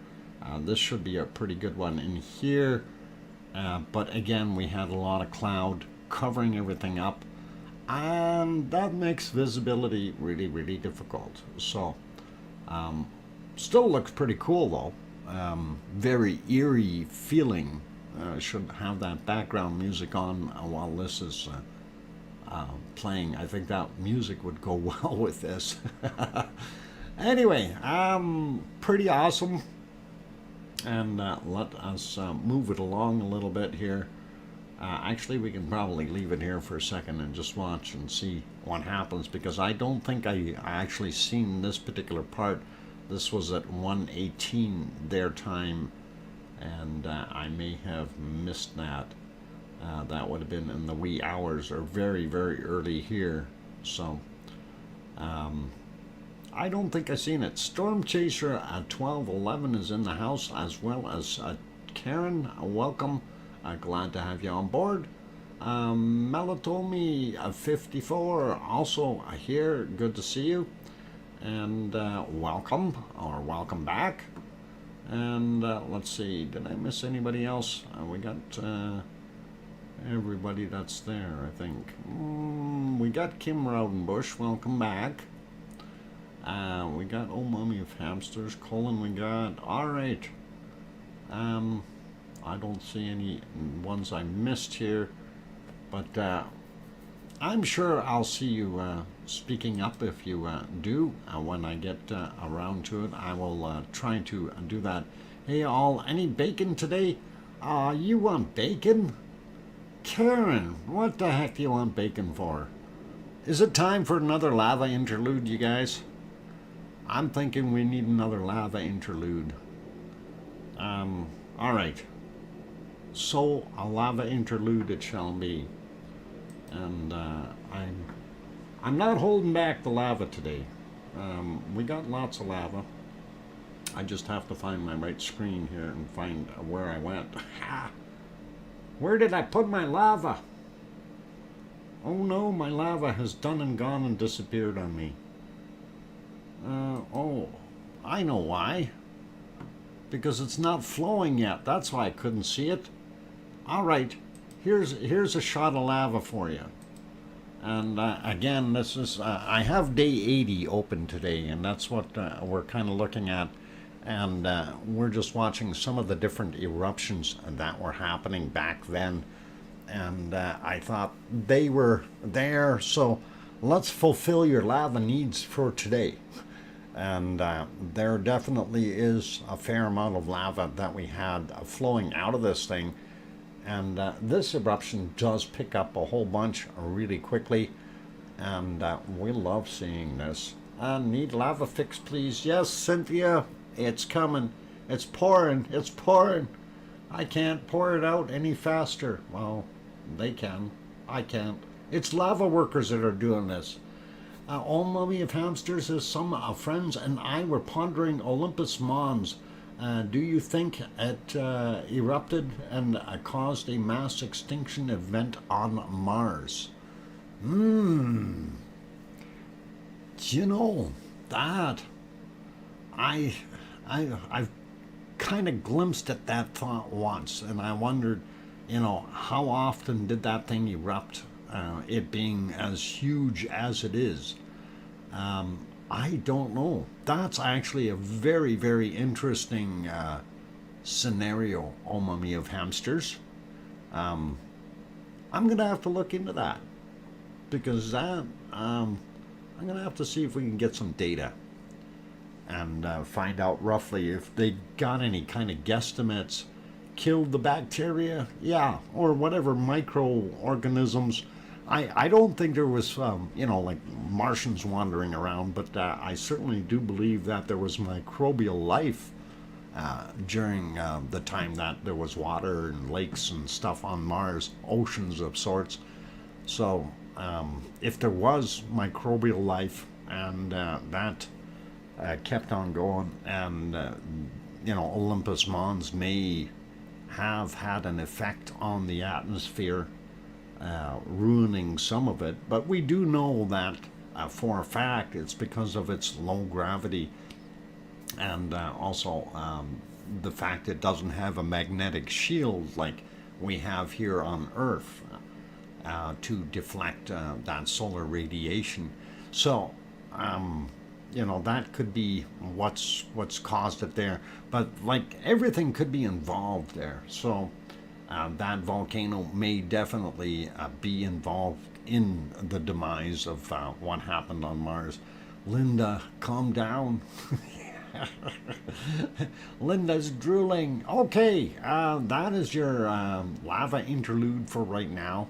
A: This should be a pretty good one in here, but again, we had a lot of cloud covering everything up, and that makes visibility really, really difficult. So still looks pretty cool though. Very eerie feeling. Should have that background music on while this is playing. I think that music would go well with this. Anyway, pretty awesome. And let us move it along a little bit here. Actually, we can probably leave it here for a second and just watch and see what happens, because I don't think I actually seen this particular part. This was at 1:18 their time, and I may have missed that. That would have been in the wee hours, or very, very early here. So I don't think I've seen it. Storm Chaser at 12:11 is in the house, as well as Karen. Welcome. Glad to have you on board. Melatomi 54 also here. Good to see you. And welcome, or welcome back. And let's see, did I miss anybody else? We got everybody that's there, I think. We got Kim Raudenbush, welcome back. We got Oh Mummy of Hamsters, Colin, we got, alright. I don't see any ones I missed here, but I'm sure I'll see you speaking up if you do. When I get around to it, I will try to do that. Hey all, any bacon today? You want bacon? Karen, what the heck do you want bacon for? Is it time for another lava interlude, you guys? I'm thinking we need another lava interlude. Alright. So, a lava interlude it shall be. And I'm not holding back the lava today. We got lots of lava. I just have to find my right screen here and find where I went. Where did I put my lava? Oh no, my lava has done and gone and disappeared on me. Oh, I know why. Because it's not flowing yet. That's why I couldn't see it. Alright, here's a shot of lava for you. And again, this is I have day 80 open today, and that's what we're kind of looking at. And we're just watching some of the different eruptions that were happening back then. And I thought they were there, so let's fulfill your lava needs for today. And there definitely is a fair amount of lava that we had flowing out of this thing. And this eruption does pick up a whole bunch really quickly. And we love seeing this. Need lava fix, please? Yes, Cynthia, it's coming. It's pouring. It's pouring. I can't pour it out any faster. Well, they can. I can't. It's lava workers that are doing this. All mummy of hamsters is some friends and I were pondering Olympus Mons. Do you think it erupted and caused a mass extinction event on Mars? You know, that I've kind of glimpsed at that thought once, and I wondered, how often did that thing erupt? It being as huge as it is. I don't know. That's actually a very, very interesting scenario, oh mummy of hamsters. I'm gonna have to look into that because that I'm gonna have to see if we can get some data and find out roughly if they got any kind of guesstimates. Killed the bacteria, yeah, or whatever microorganisms. I don't think there was, like Martians wandering around, but I certainly do believe that there was microbial life during the time that there was water and lakes and stuff on Mars, oceans of sorts. So if there was microbial life and that kept on going, and Olympus Mons may have had an effect on the atmosphere, ruining some of it, but we do know that for a fact it's because of its low gravity and also the fact it doesn't have a magnetic shield like we have here on Earth to deflect that solar radiation. So that could be what's caused it there, but like everything could be involved there. So that volcano may definitely be involved in the demise of what happened on Mars. Linda, calm down. Linda's drooling. Okay, that is your lava interlude for right now.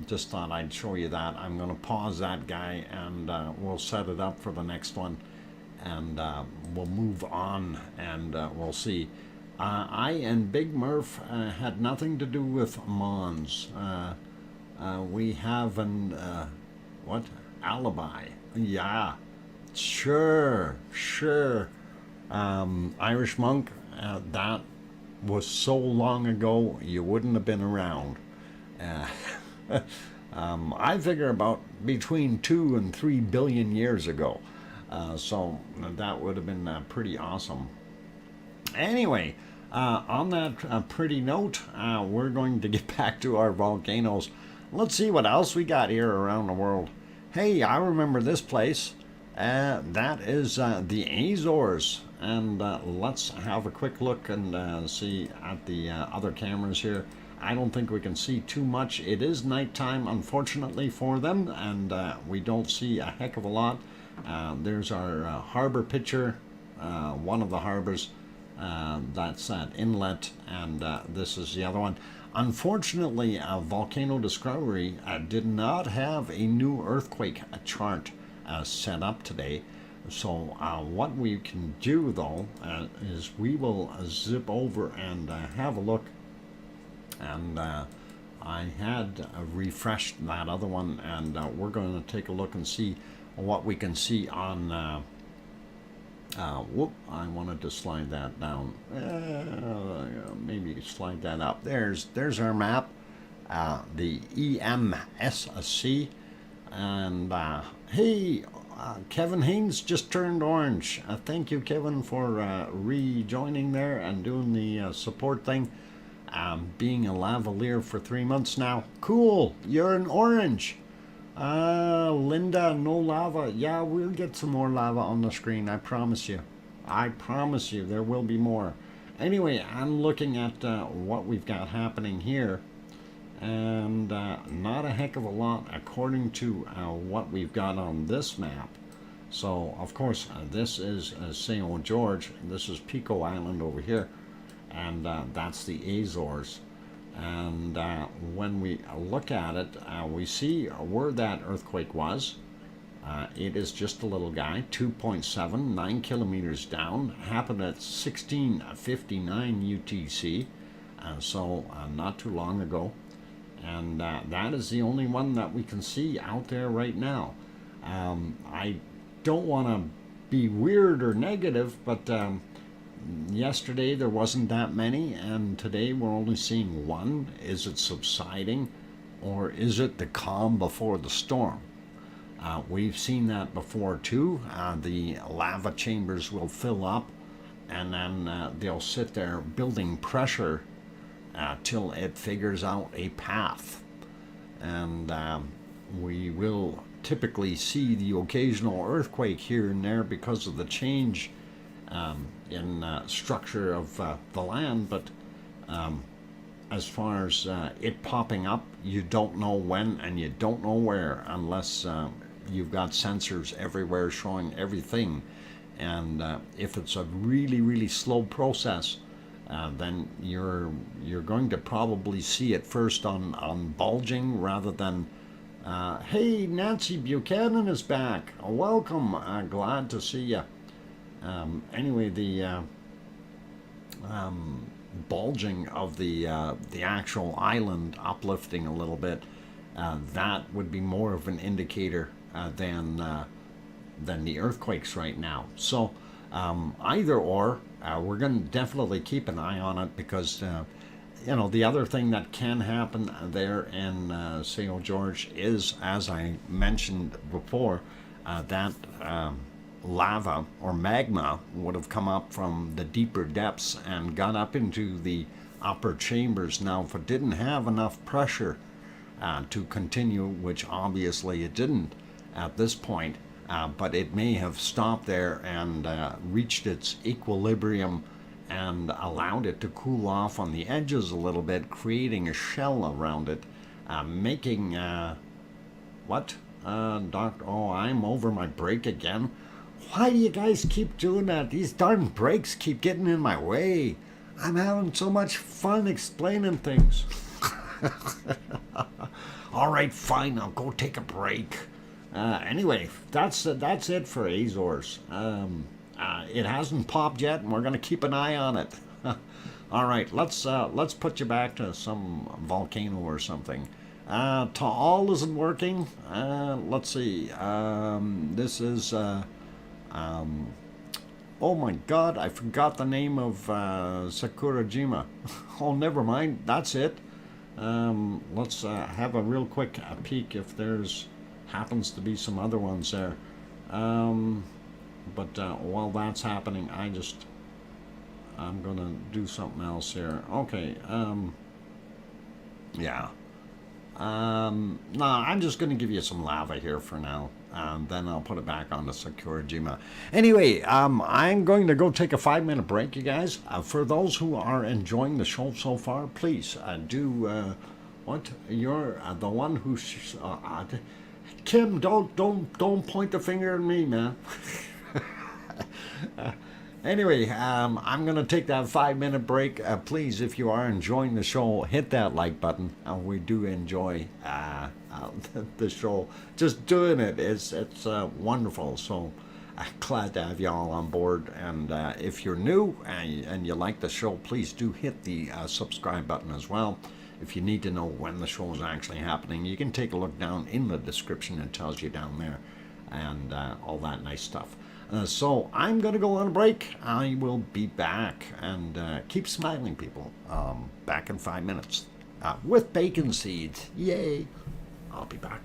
A: Just thought I'd show you that. I'm going to pause that guy and we'll set it up for the next one. And we'll move on and we'll see. I and Big Murph had nothing to do with Mons. We have an, alibi. Yeah, sure. Irish Monk, that was so long ago, you wouldn't have been around. I figure about between 2 and 3 billion years ago. So that would have been pretty awesome. Anyway, on that pretty note, we're going to get back to our volcanoes. Let's see what else we got here around the world. Hey, I remember this place. That is the Azores. And let's have a quick look and see at the other cameras here. I don't think we can see too much. It is nighttime, unfortunately, for them, and we don't see a heck of a lot. There's our harbor picture, one of the harbors. That's that inlet, and this is the other one. Unfortunately, Volcano Discovery did not have a new earthquake chart set up today. So what we can do, though, is we will zip over and have a look. And I had refreshed that other one, and we're going to take a look and see what we can see on I wanted to slide that down. Maybe slide that up. There's our map, the EMSC, and hey, Kevin Haynes just turned orange. Thank you, Kevin, for rejoining there and doing the support thing. Being a lavalier for 3 months now. Cool, you're an orange. Linda, no lava. Yeah, we'll get some more lava on the screen, I promise you. I promise you there will be more. Anyway, I'm looking at what we've got happening here, and not a heck of a lot according to what we've got on this map. So, of course, this is St. George. This is Pico Island over here, and that's the Azores. And when we look at it, we see where that earthquake was. It is just a little guy, 2.7, 9 kilometers down, happened at 16:59 UTC, so not too long ago. and that is the only one that we can see out there right now. I don't want to be weird or negative, but yesterday there wasn't that many, and today we're only seeing one. Is it subsiding, or is it the calm before the storm? We've seen that before too. The lava chambers will fill up, and then they'll sit there building pressure till it figures out a path. And we will typically see the occasional earthquake here and there because of the change in structure of the land, but as far as it popping up, you don't know when and you don't know where unless you've got sensors everywhere showing everything. And if it's a really slow process, then you're going to probably see it first on bulging rather than hey, Nancy Buchanan is back. Welcome. Glad to see you. Anyway, the bulging of the actual island uplifting a little bit, that would be more of an indicator than the earthquakes right now. So either or, we're going to definitely keep an eye on it because the other thing that can happen there in St. George is, as I mentioned before, that lava or magma would have come up from the deeper depths and got up into the upper chambers. Now, if it didn't have enough pressure to continue, which obviously it didn't at this point, but it may have stopped there and reached its equilibrium and allowed it to cool off on the edges a little bit, creating a shell around it, making what? Doctor, oh, I'm over my break again. Why do you guys keep doing that? These darn breaks keep getting in my way. I'm having so much fun explaining things. All right, fine, I'll go take a break. Anyway, that's it for Azores. It hasn't popped yet, and we're going to keep an eye on it. All right, let's put you back to some volcano or something. Taal isn't working. Let's see. This is. Oh my God! I forgot the name of Sakurajima. Oh, never mind. That's it. Let's have a real quick peek if there's happens to be some other ones there. But while that's happening, I'm gonna do something else here. Okay. Yeah. No, I'm just gonna give you some lava here for now. Then I'll put it back on the Sakurajima. Anyway, I'm going to go take a 5-minute break, you guys. For those who are enjoying the show so far, please do what you're the one who. Kim, don't point the finger at me, man. Anyway, I'm going to take that 5-minute break. Please, if you are enjoying the show, hit that like button. We do enjoy the show. Just doing it, it's wonderful. So glad to have you all on board. And if you're new and you like the show, please do hit the subscribe button as well. If you need to know when the show is actually happening, you can take a look down in the description. It tells you down there and all that nice stuff. So I'm going to go on a break. I will be back. And keep smiling, people. Back in 5 minutes. With bacon seeds. Yay. I'll be back.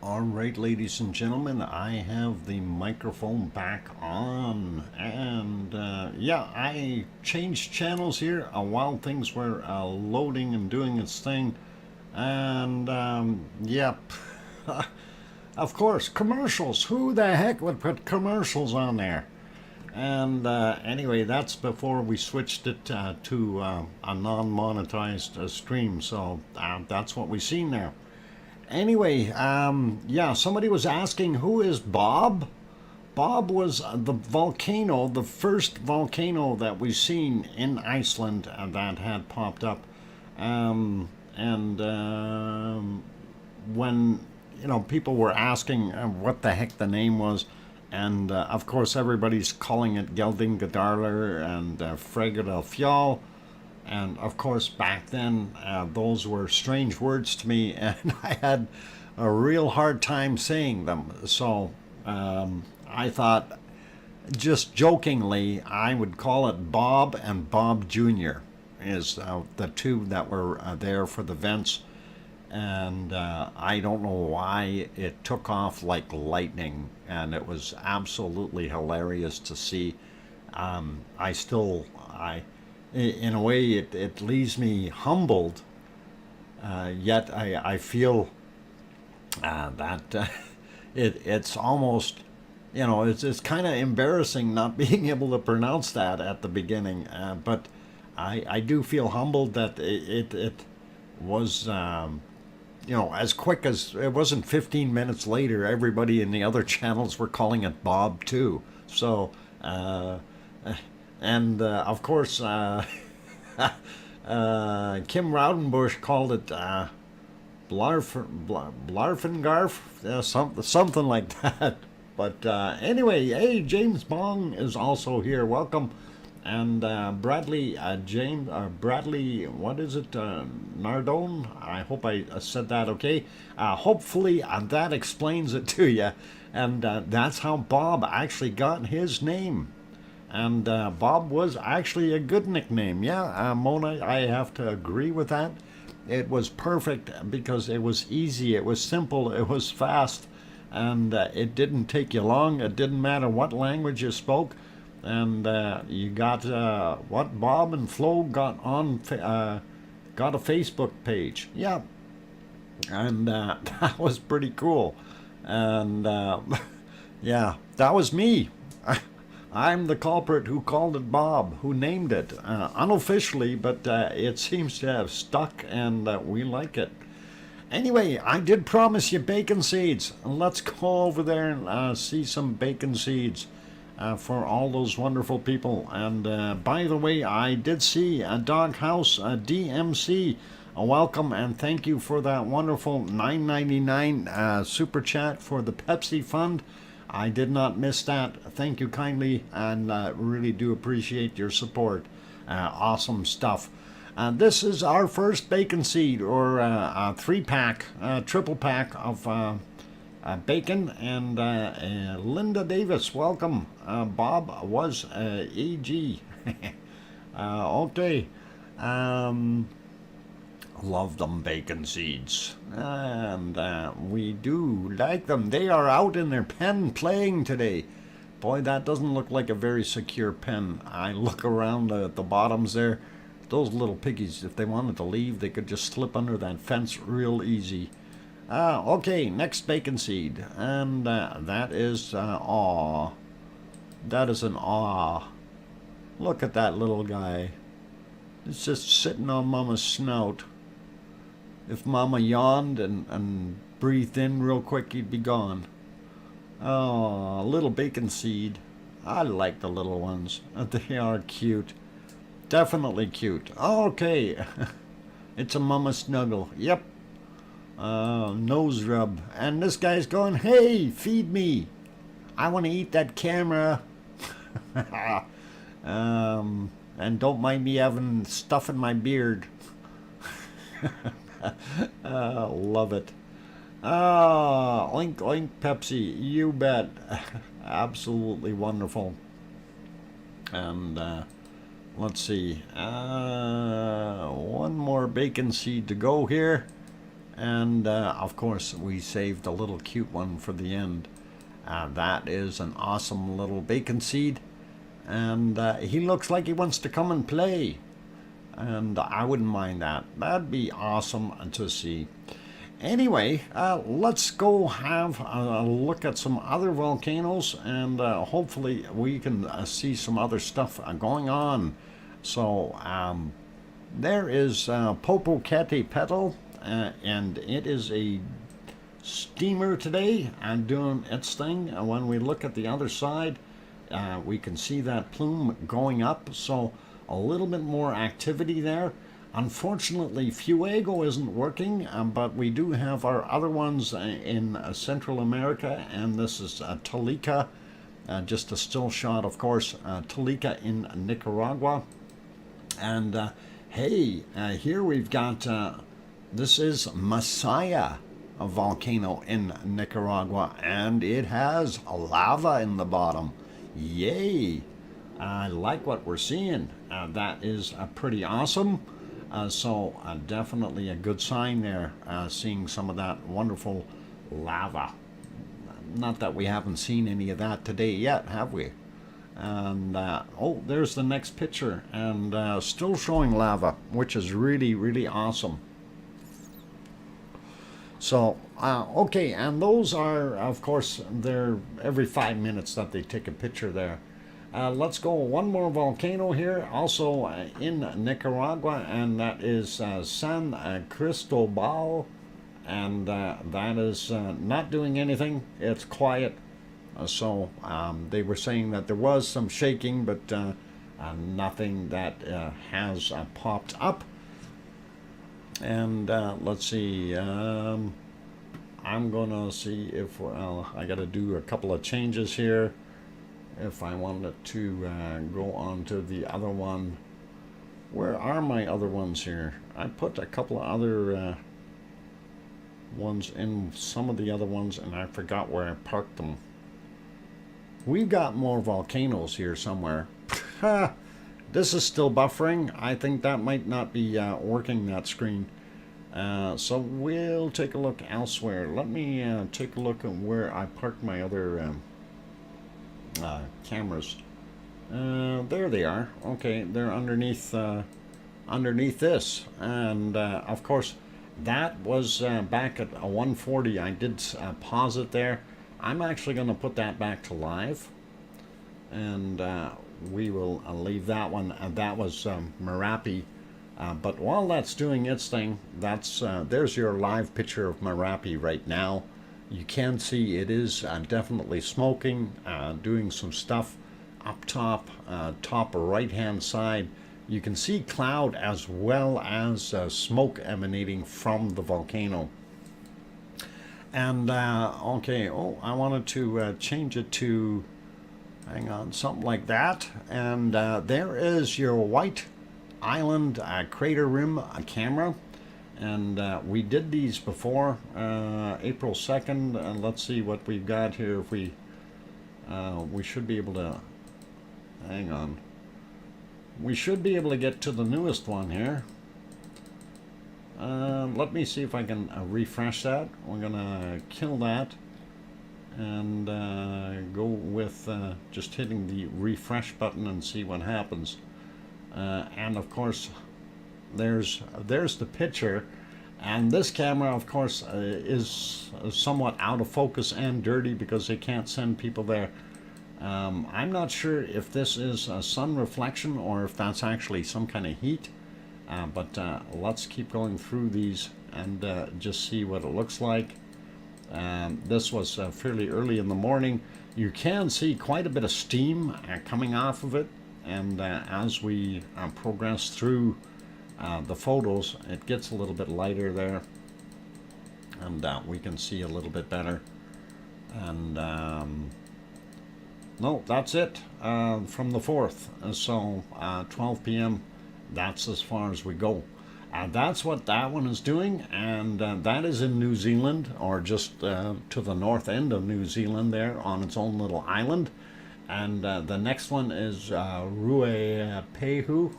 A: Alright, ladies and gentlemen, I have the microphone back on, and yeah, I changed channels here while things were loading and doing its thing, and yep, of course, commercials. Who the heck would put commercials on there? And anyway, that's before we switched it to a non-monetized stream, so that's what we've seen there. Anyway, yeah, somebody was asking, who is Bob? Bob was the volcano, the first volcano that we've seen in Iceland that had popped up. And when, you know, people were asking what the heck the name was, and of course everybody's calling it Geldingadarler and Fregadal Fjall. And of course, back then, those were strange words to me, and I had a real hard time saying them. So I thought, just jokingly, I would call it Bob and Bob Jr. is the two that were there for the vents. And I don't know why it took off like lightning, and it was absolutely hilarious to see. In a way, it leaves me humbled, yet I feel that it's almost, you know, it's kind of embarrassing not being able to pronounce that at the beginning, but I do feel humbled that it was, you know, as quick as, it wasn't 15 minutes later, everybody in the other channels were calling it Bob too. So, and of course, Kim Raudenbush called it Blarfengarf, something like that. But anyway, hey, James Bong is also here. Welcome. And Bradley, Bradley, what is it? Nardone? I hope I said that okay. Hopefully that explains it to you. And that's how Bob actually got his name. And Bob was actually a good nickname. Yeah, Mona, I have to agree with that. It was perfect because it was easy, it was simple, it was fast, and it didn't take you long. It didn't matter what language you spoke. And you got what Bob and Flo got on, got a Facebook page. Yeah, and that was pretty cool. And yeah, that was me. I'm the culprit who called it Bob, who named it unofficially, but it seems to have stuck, and we like it. Anyway, I did promise you bacon seeds. Let's go over there and see some bacon seeds for all those wonderful people. And by the way, I did see a Doghouse DMC. Welcome and thank you for that wonderful $9.99 super chat for the Pepsi Fund. I did not miss that. Thank you kindly, and really do appreciate your support. Awesome stuff. This is our first bacon seed, or a 3-pack, triple pack of bacon. And Linda Davis, welcome. Bob was EG. Okay. Love them bacon seeds, and we do like them. They are out in their pen playing today. Boy, that doesn't look like a very secure pen. I look around the bottoms there. Those little piggies, if they wanted to leave, they could just slip under that fence real easy. Okay, next bacon seed, and that is aw. That is an aw. Look at that little guy. It's just sitting on Mama's snout. If Mama yawned and breathed in real quick, he'd be gone. Oh, little bacon seed. I like the little ones. They are cute. Definitely cute. Okay. It's a Mama snuggle. Yep. Nose rub. And this guy's going, hey, feed me. I want to eat that camera. And don't mind me having stuff in my beard. Love it. Oink oink Pepsi, you bet. Absolutely wonderful. And let's see, one more bacon seed to go here. And of course, we saved a little cute one for the end. That is an awesome little bacon seed. And he looks like he wants to come and play. And I wouldn't mind that. That'd be awesome to see. Anyway, let's go have a look at some other volcanoes, and hopefully we can see some other stuff going on. So there is Popocatépetl, and it is a steamer today and doing its thing. And when we look at the other side, we can see that plume going up. So a little bit more activity there. Unfortunately, Fuego isn't working, but we do have our other ones in Central America, and this is Tolica, just a still shot, of course, Tolica in Nicaragua. And hey, here we've got, this is Masaya, a volcano in Nicaragua, and it has lava in the bottom. Yay! I like what we're seeing. That is pretty awesome. So definitely a good sign there, seeing some of that wonderful lava. Not that we haven't seen any of that today yet, have we? And oh, there's the next picture, and still showing lava, which is really, really awesome. So, okay, and those are, of course, they're every 5 minutes that they take a picture there. Let's go one more volcano here, also in Nicaragua, and that is San Cristobal, and that is not doing anything. It's quiet. So they were saying that there was some shaking, but nothing that has popped up. And let's see. I'm gonna see if I got to do a couple of changes here. If I wanted to go on to the other one. Where are my other ones here? I put a couple of other ones in some of the other ones, and I forgot where I parked them. We've got more volcanoes here somewhere. This is still buffering. I think that might not be working, that screen. So we'll take a look elsewhere. Let me take a look at where I parked my other cameras. There they are. Okay, they're underneath this, and of course that was back at 140. I did pause it there. I'm actually going to put that back to live, and we will leave that one. That was Merapi, but while that's doing its thing, that's there's your live picture of Merapi right now. You can see it is definitely smoking, doing some stuff up top, top right hand side. You can see cloud as well as smoke emanating from the volcano. And okay, oh, I wanted to change it to, hang on, something like that. And there is your white island crater rim camera. And we did these before, April 2nd, and let's see what we've got here. If we should be able to, hang on, we should be able to get to the newest one here. Let me see if I can refresh that. We're gonna kill that and go with just hitting the refresh button and see what happens. And of course, there's the picture, and this camera, of course, is somewhat out of focus and dirty because they can't send people there. I'm not sure if this is a sun reflection or if that's actually some kind of heat, but let's keep going through these and just see what it looks like. This was fairly early in the morning. You can see quite a bit of steam coming off of it, and as we progress through the photos, it gets a little bit lighter there, and we can see a little bit better. And no, that's it from the 4th. So 12 p.m. that's as far as we go. That's what that one is doing, and that is in New Zealand, or just to the north end of New Zealand there on its own little island. And the next one is Ruapehu.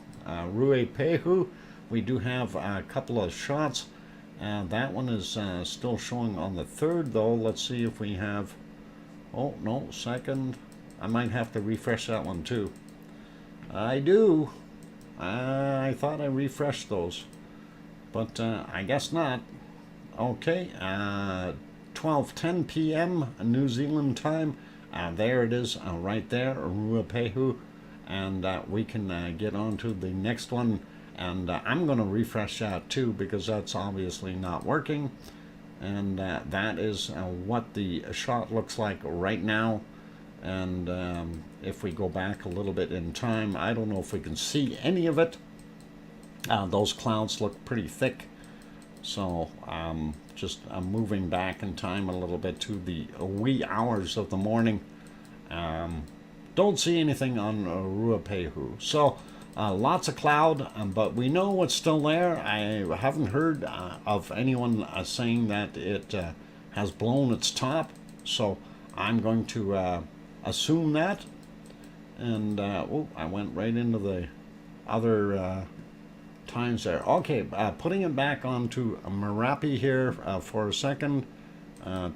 A: We do have a couple of shots, That one is still showing on the 3rd, though. Let's see if we have... Oh, no, 2nd. I might have to refresh that one, too. I do. I thought I refreshed those. But I guess not. Okay, 12:10 p.m. New Zealand time. There it is, right there, Ruapehu. And we can get on to the next one. And I'm going to refresh that too, because that's obviously not working. And that is what the shot looks like right now. And if we go back a little bit in time, I don't know if we can see any of it. Those clouds look pretty thick. So just moving back in time a little bit to the wee hours of the morning. Don't see anything on Ruapehu. So lots of cloud, but we know it's still there. I haven't heard of anyone saying that it has blown its top. So I'm going to assume that. And oh, I went right into the other times there. Okay, putting it back onto Merapi here for a second.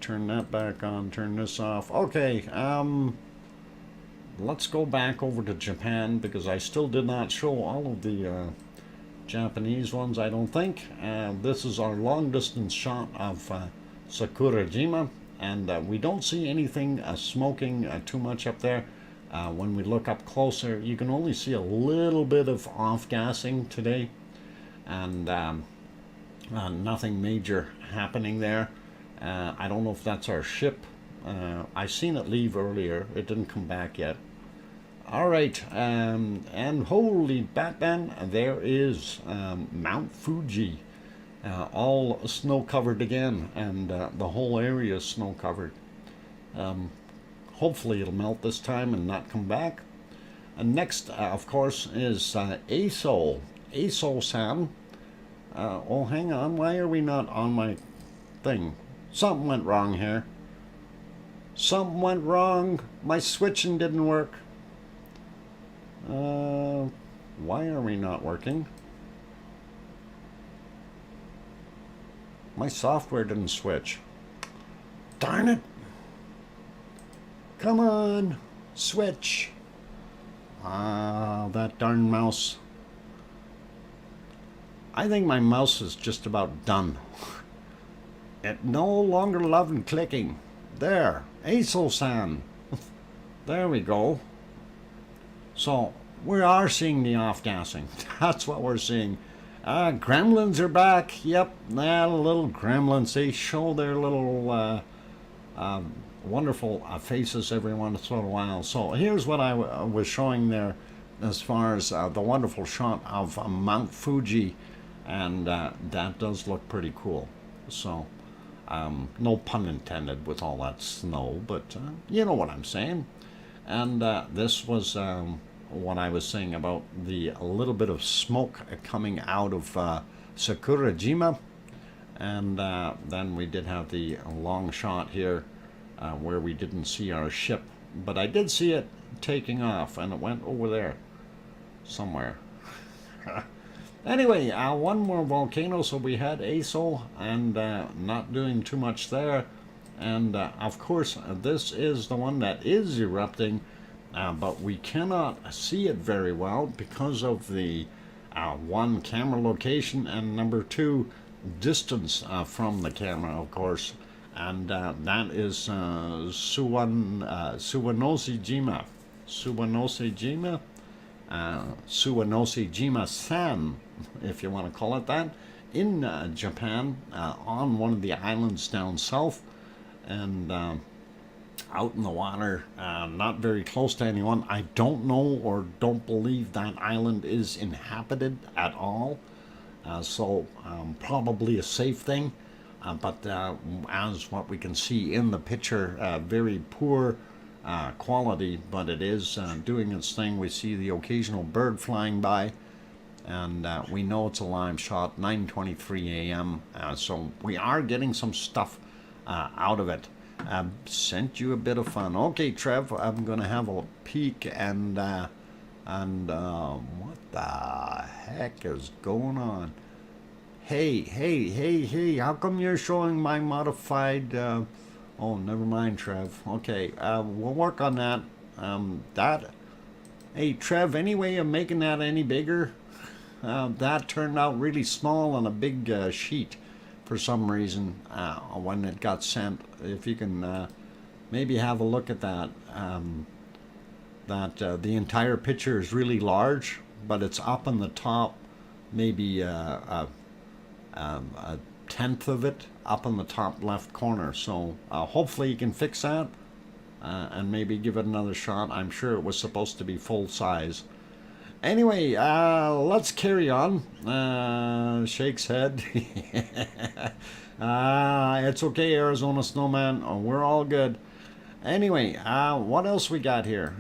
A: Turn that back on, turn this off. Okay, let's go back over to Japan, because I still did not show all of the Japanese ones, I don't think. This is our long distance shot of Sakurajima, and we don't see anything smoking too much up there. When we look up closer, you can only see a little bit of off-gassing today, and nothing major happening there. I don't know if that's our ship. I seen it leave earlier. It didn't come back yet. All right, and holy Batman, there is Mount Fuji, all snow-covered again, and the whole area is snow-covered. Hopefully it'll melt this time and not come back. And next, of course, is Aso. Aso-san. Oh, hang on. Why are we not on my thing? Something went wrong here. Something went wrong. My switching didn't work. Why are we not working? My software didn't switch. Darn it. Come on. Switch. Ah, that darn mouse. I think my mouse is just about done. It no longer loving clicking. There. Aso-san. There we go. So, we are seeing the off-gassing. That's what we're seeing. Gremlins are back. Yep, little gremlins. They show their little wonderful faces every once in a while. So, here's what I was showing there as far as the wonderful shot of Mount Fuji. And that does look pretty cool. So, no pun intended with all that snow, but you know what I'm saying. And this was what I was saying about the little bit of smoke coming out of Sakurajima. And then we did have the long shot here where we didn't see our ship. But I did see it taking off, and it went over there somewhere. Anyway, one more volcano. So we had Aso, and not doing too much there. And of course, this is the one that is erupting, but we cannot see it very well because of the one, camera location, and number two, distance from the camera, of course. And that is Suwanosejima. Suwanosejima-san, if you want to call it that, in Japan, on one of the islands down south. And out in the water, not very close to anyone. I don't know or don't believe that island is inhabited at all, so probably a safe thing, but as what we can see in the picture, very poor quality, but it is doing its thing. We see the occasional bird flying by, and we know it's a live shot, 9:23 a.m., so we are getting some stuff out of it. Sent you a bit of fun. Okay, Trev, I'm gonna have a peek, and what the heck is going on? Hey, how come you're showing my modified, oh, never mind, Trev. Okay, we'll work on that. Hey, Trev, any way of making that any bigger? That turned out really small on a big sheet for some reason when it got sent. If you can maybe have a look at that. The entire picture is really large, but it's up on the top, maybe a tenth of it up in the top left corner. So hopefully you can fix that and maybe give it another shot. I'm sure it was supposed to be full size. Anyway, let's carry on. Shakes head. It's okay, Arizona Snowman. Oh, we're all good. Anyway, what else we got here?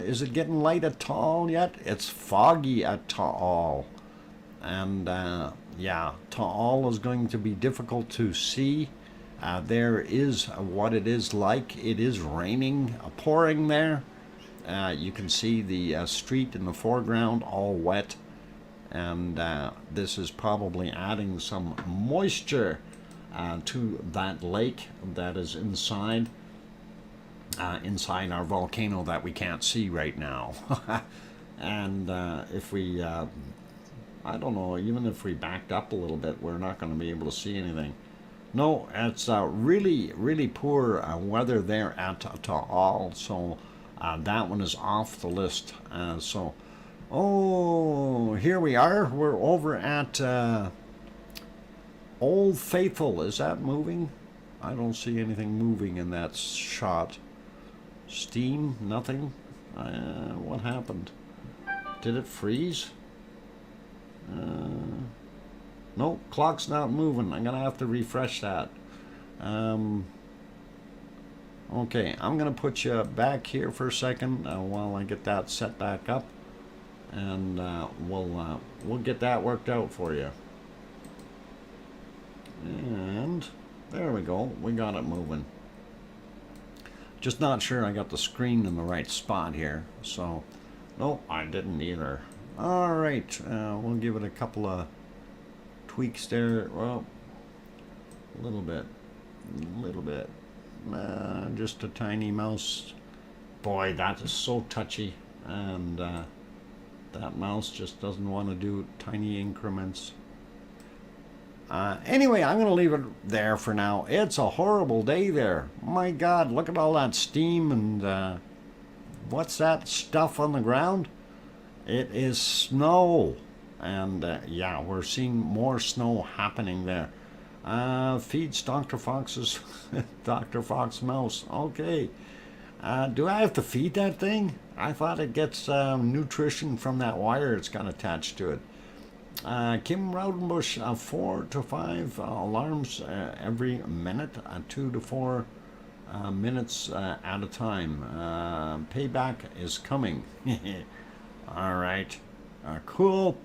A: Is it getting light at all yet? It's foggy at all. And yeah, Taal is going to be difficult to see. There is what it is like. It is raining, pouring there. You can see the street in the foreground all wet. And this is probably adding some moisture to that lake that is inside our volcano that we can't see right now. And if we I don't know, even if we backed up a little bit, we're not going to be able to see anything. No, it's really poor weather there at Taal, so that one is off the list. Oh, here we are. We're over at Old Faithful. Is that moving? I don't see anything moving in that shot. Steam? Nothing? What happened? Did it freeze? No, clock's not moving. I'm gonna have to refresh that. Okay, I'm gonna put you back here for a second while I get that set back up, and we'll get that worked out for you. And there we go. We got it moving. Just not sure I got the screen in the right spot here. So, no, I didn't either. All right, we'll give it a couple of tweaks there. Well, a little bit, just a tiny mouse. Boy, that is so touchy, and that mouse just doesn't want to do tiny increments. Anyway, I'm going to leave it there for now. It's a horrible day there. My God, look at all that steam and what's that stuff on the ground? It is snow, and yeah, we're seeing more snow happening there. Feeds Dr. Fox's Dr. Fox mouse. Okay. Do I have to feed that thing? I thought it gets nutrition from that wire it's got attached to it. Kim Raudenbush, 4 to 5 alarms every minute, 2 to 4 minutes at a time. Payback is coming. All right, cool.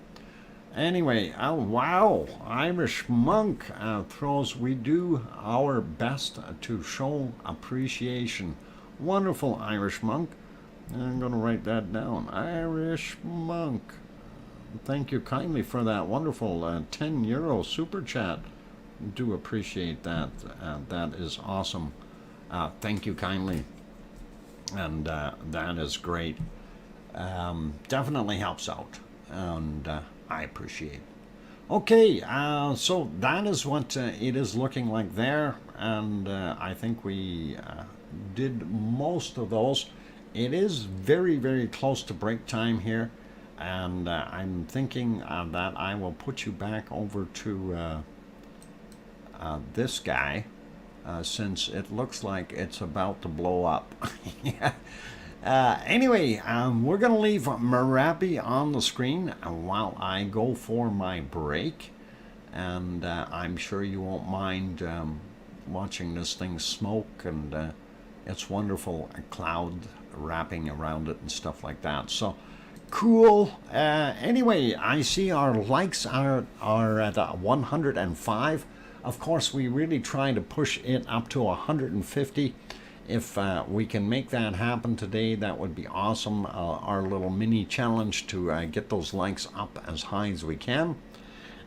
A: Anyway, wow, Irish Monk throws, we do our best to show appreciation. Wonderful, Irish Monk. I'm going to write that down. Irish Monk. Thank you kindly for that wonderful €10 super chat. Do appreciate that. That is awesome. Thank you kindly. And that is great. Definitely helps out. And I appreciate. Okay, so that is what it is looking like there. And I think we did most of those. It is very, very close to break time here. And I'm thinking that I will put you back over to this guy since it looks like it's about to blow up. Anyway, we're going to leave Merapi on the screen while I go for my break. And I'm sure you won't mind watching this thing smoke, and it's wonderful cloud wrapping around it and stuff like that. So cool. Anyway, I see our likes are at 105. Of course, we really try to push it up to 150. If we can make that happen today, that would be awesome. Our little mini challenge to get those likes up as high as we can.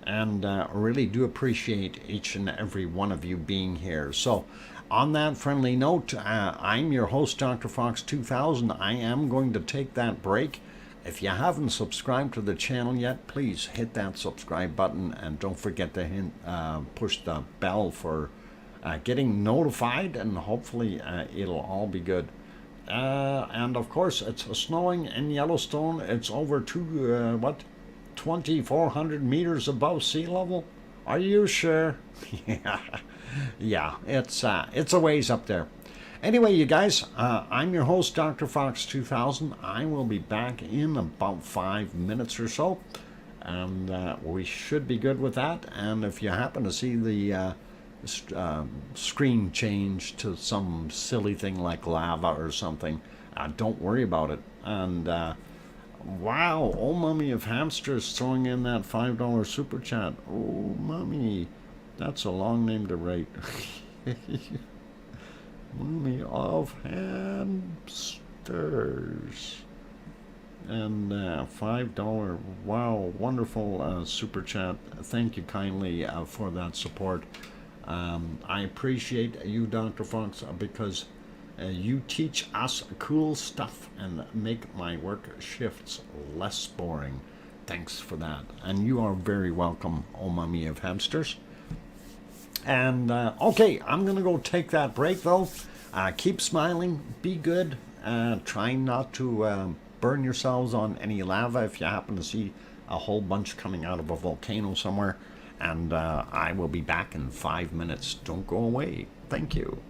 A: and really do appreciate each and every one of you being here. So, on that friendly note, I'm your host, DrFox2000. I am going to take that break. If you haven't subscribed to the channel yet, please hit that subscribe button and don't forget to push the bell for getting notified, and hopefully it'll all be good. And of course, it's snowing in Yellowstone. It's over 2,400 meters above sea level. Are you sure? Yeah, yeah. It's a ways up there. Anyway, you guys, I'm your host, DrFox2000. I will be back in about 5 minutes or so, and we should be good with that. And if you happen to see the screen change to some silly thing like lava or something, don't worry about it. And wow, old mummy of hamsters throwing in that $5 super chat. Oh mummy, that's a long name to write. Mummy of hamsters. And $5, wow, wonderful super chat. Thank you kindly for that support. I appreciate you, Dr. Fox, because you teach us cool stuff and make my work shifts less boring. Thanks for that. And you are very welcome, oh mummy of hamsters. And okay, I'm going to go take that break, though. Keep smiling, be good, try not to burn yourselves on any lava if you happen to see a whole bunch coming out of a volcano somewhere. And I will be back in 5 minutes. Don't go away. Thank you.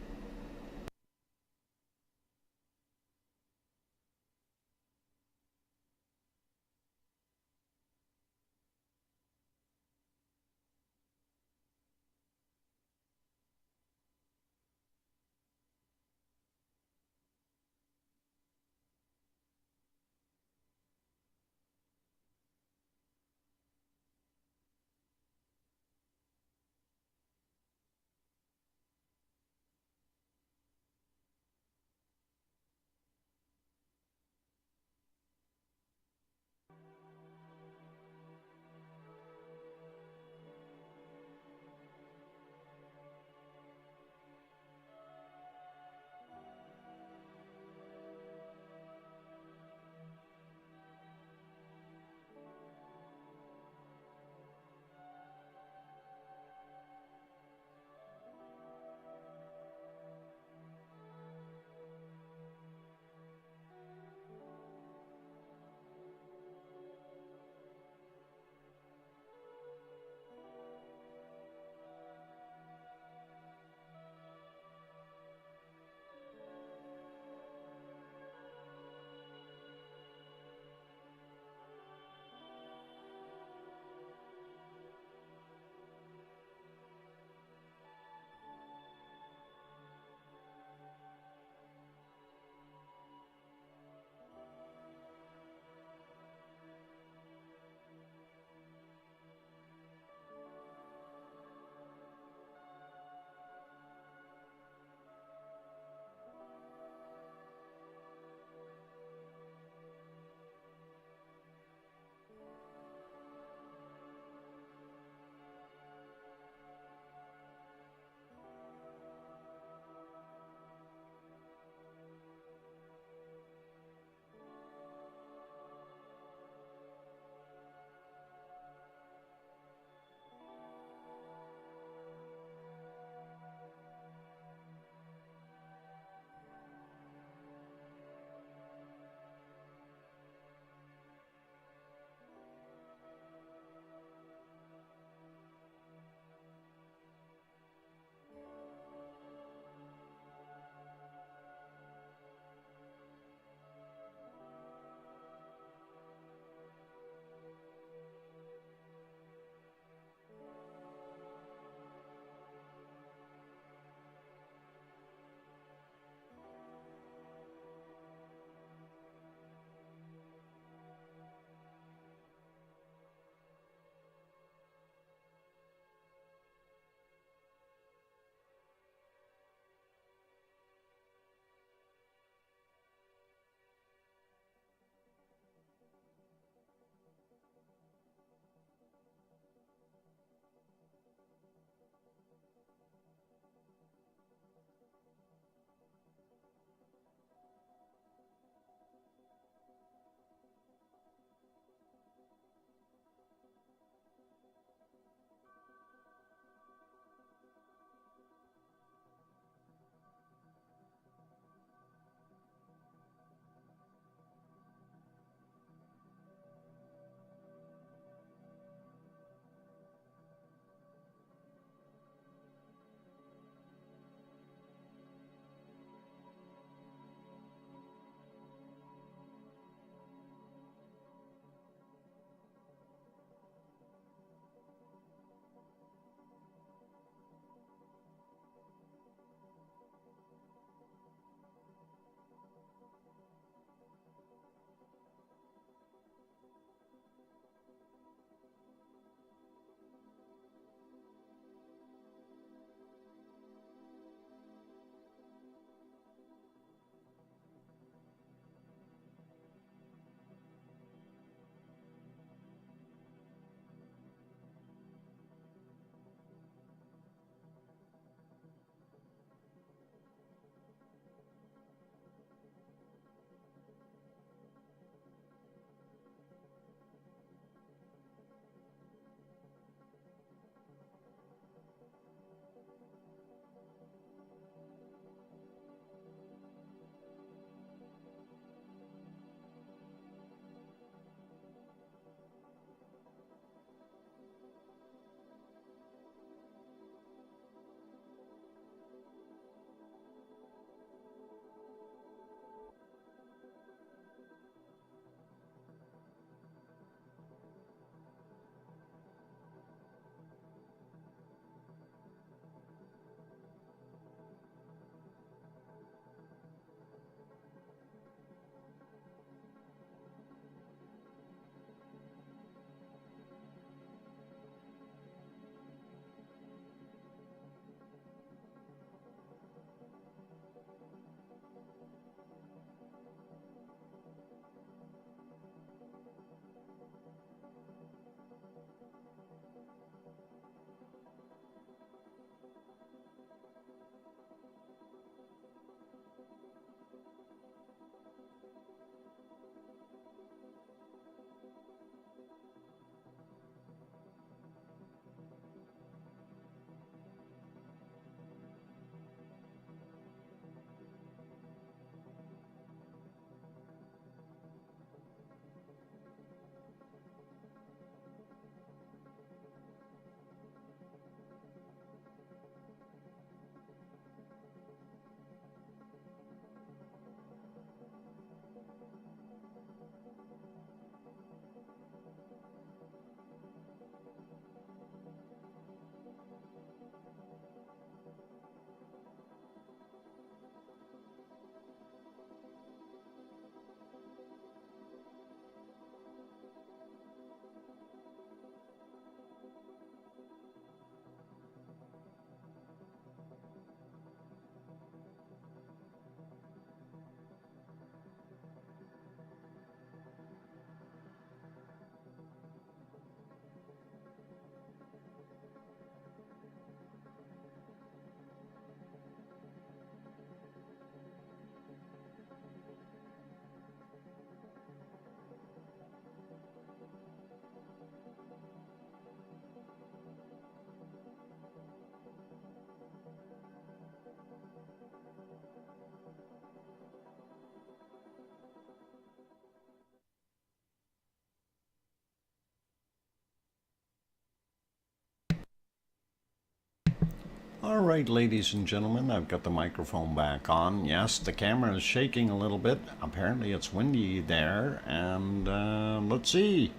A: Alright, ladies and gentlemen, I've got the microphone back on. Yes, the camera is shaking a little bit. Apparently it's windy there. And let's see.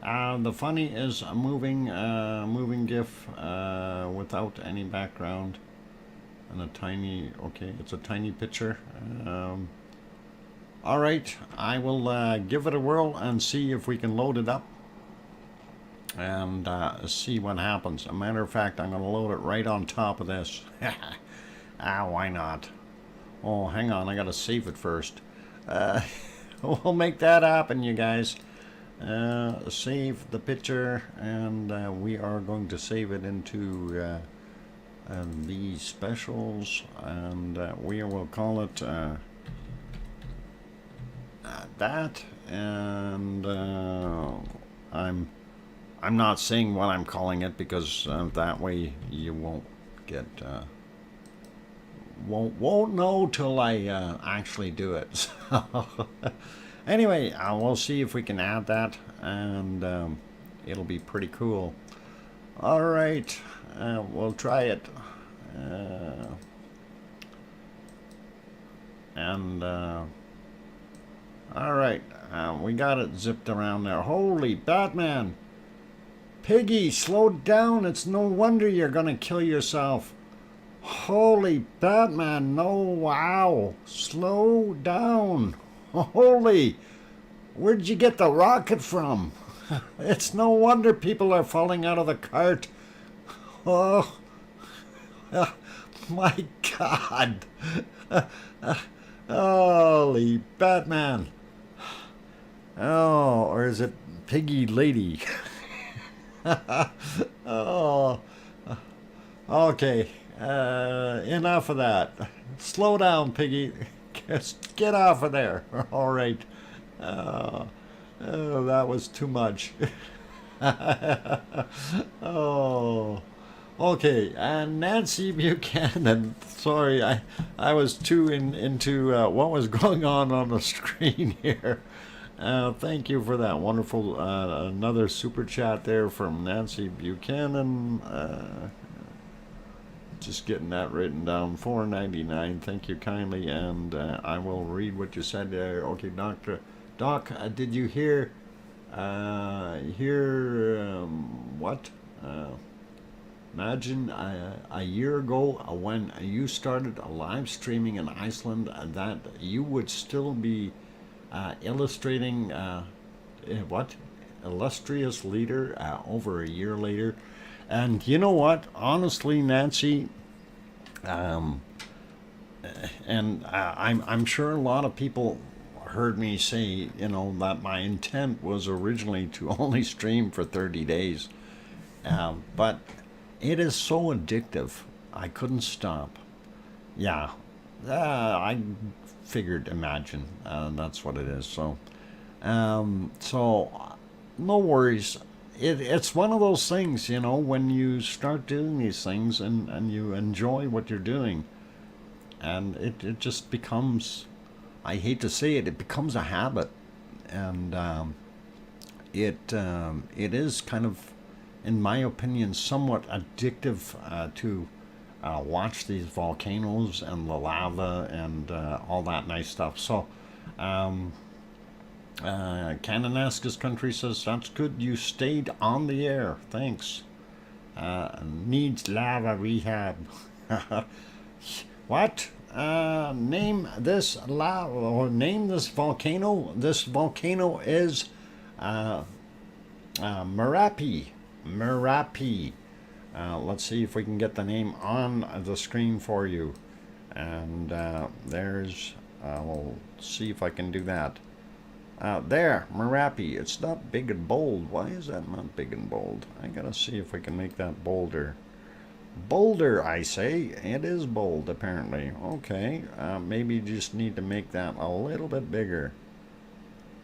A: The funny is a moving GIF without any background. And a tiny, okay, it's a tiny picture. Alright, I will give it a whirl and see if we can load it up. And see what happens. A matter of fact, I'm going to load it right on top of this. Why not? Oh, hang on, I got to save it first. We'll make that happen, you guys. Save the picture, and we are going to save it into the specials, and we will call it that. And I'm not saying what I'm calling it because that way you won't get won't know till I actually do it. So anyway, we'll see if we can add that, and it'll be pretty cool. All right, we'll try it, and all right, we got it zipped around there. Holy Batman! Piggy, slow down. It's no wonder you're gonna kill yourself. Holy Batman, no, wow. Slow down. Holy, where'd you get the rocket from? It's no wonder people are falling out of the cart. Oh, my God. Holy Batman. Oh, or is it Piggy Lady? Oh, okay. Enough of that. Slow down, Piggy. Just get off of there. All right. Oh, that was too much. Oh, okay. And Nancy Buchanan. Sorry, I was too into what was going on the screen here. Thank you for that wonderful, another super chat there from Nancy Buchanan. Just getting that written down, $4.99. Thank you kindly, and I will read what you said there. Okay, Doc, did you hear what? Imagine a year ago when you started live streaming in Iceland, that you would still be illustrating illustrious leader over a year later. And you know what, honestly, Nancy, and I'm sure a lot of people heard me say, you know, that my intent was originally to only stream for 30 days, but it is so addictive, I couldn't stop. Yeah, I figured, imagine, that's what it is. So no worries. It's one of those things, you know, when you start doing these things and you enjoy what you're doing, and it just becomes, I hate to say it, it becomes a habit, and it is kind of, in my opinion, somewhat addictive to watch these volcanoes and the lava and all that nice stuff. So Kananaskis Country says, that's good you stayed on the air, thanks. Needs lava rehab. What? Name this lava, or name this volcano. This volcano is Merapi. Let's see if we can get the name on the screen for you. And there's, we'll see if I can do that. There, Merapi. It's not big and bold. Why is that not big and bold? I gotta see if we can make that bolder. Bolder, I say. It is bold, apparently. Okay, maybe you just need to make that a little bit bigger.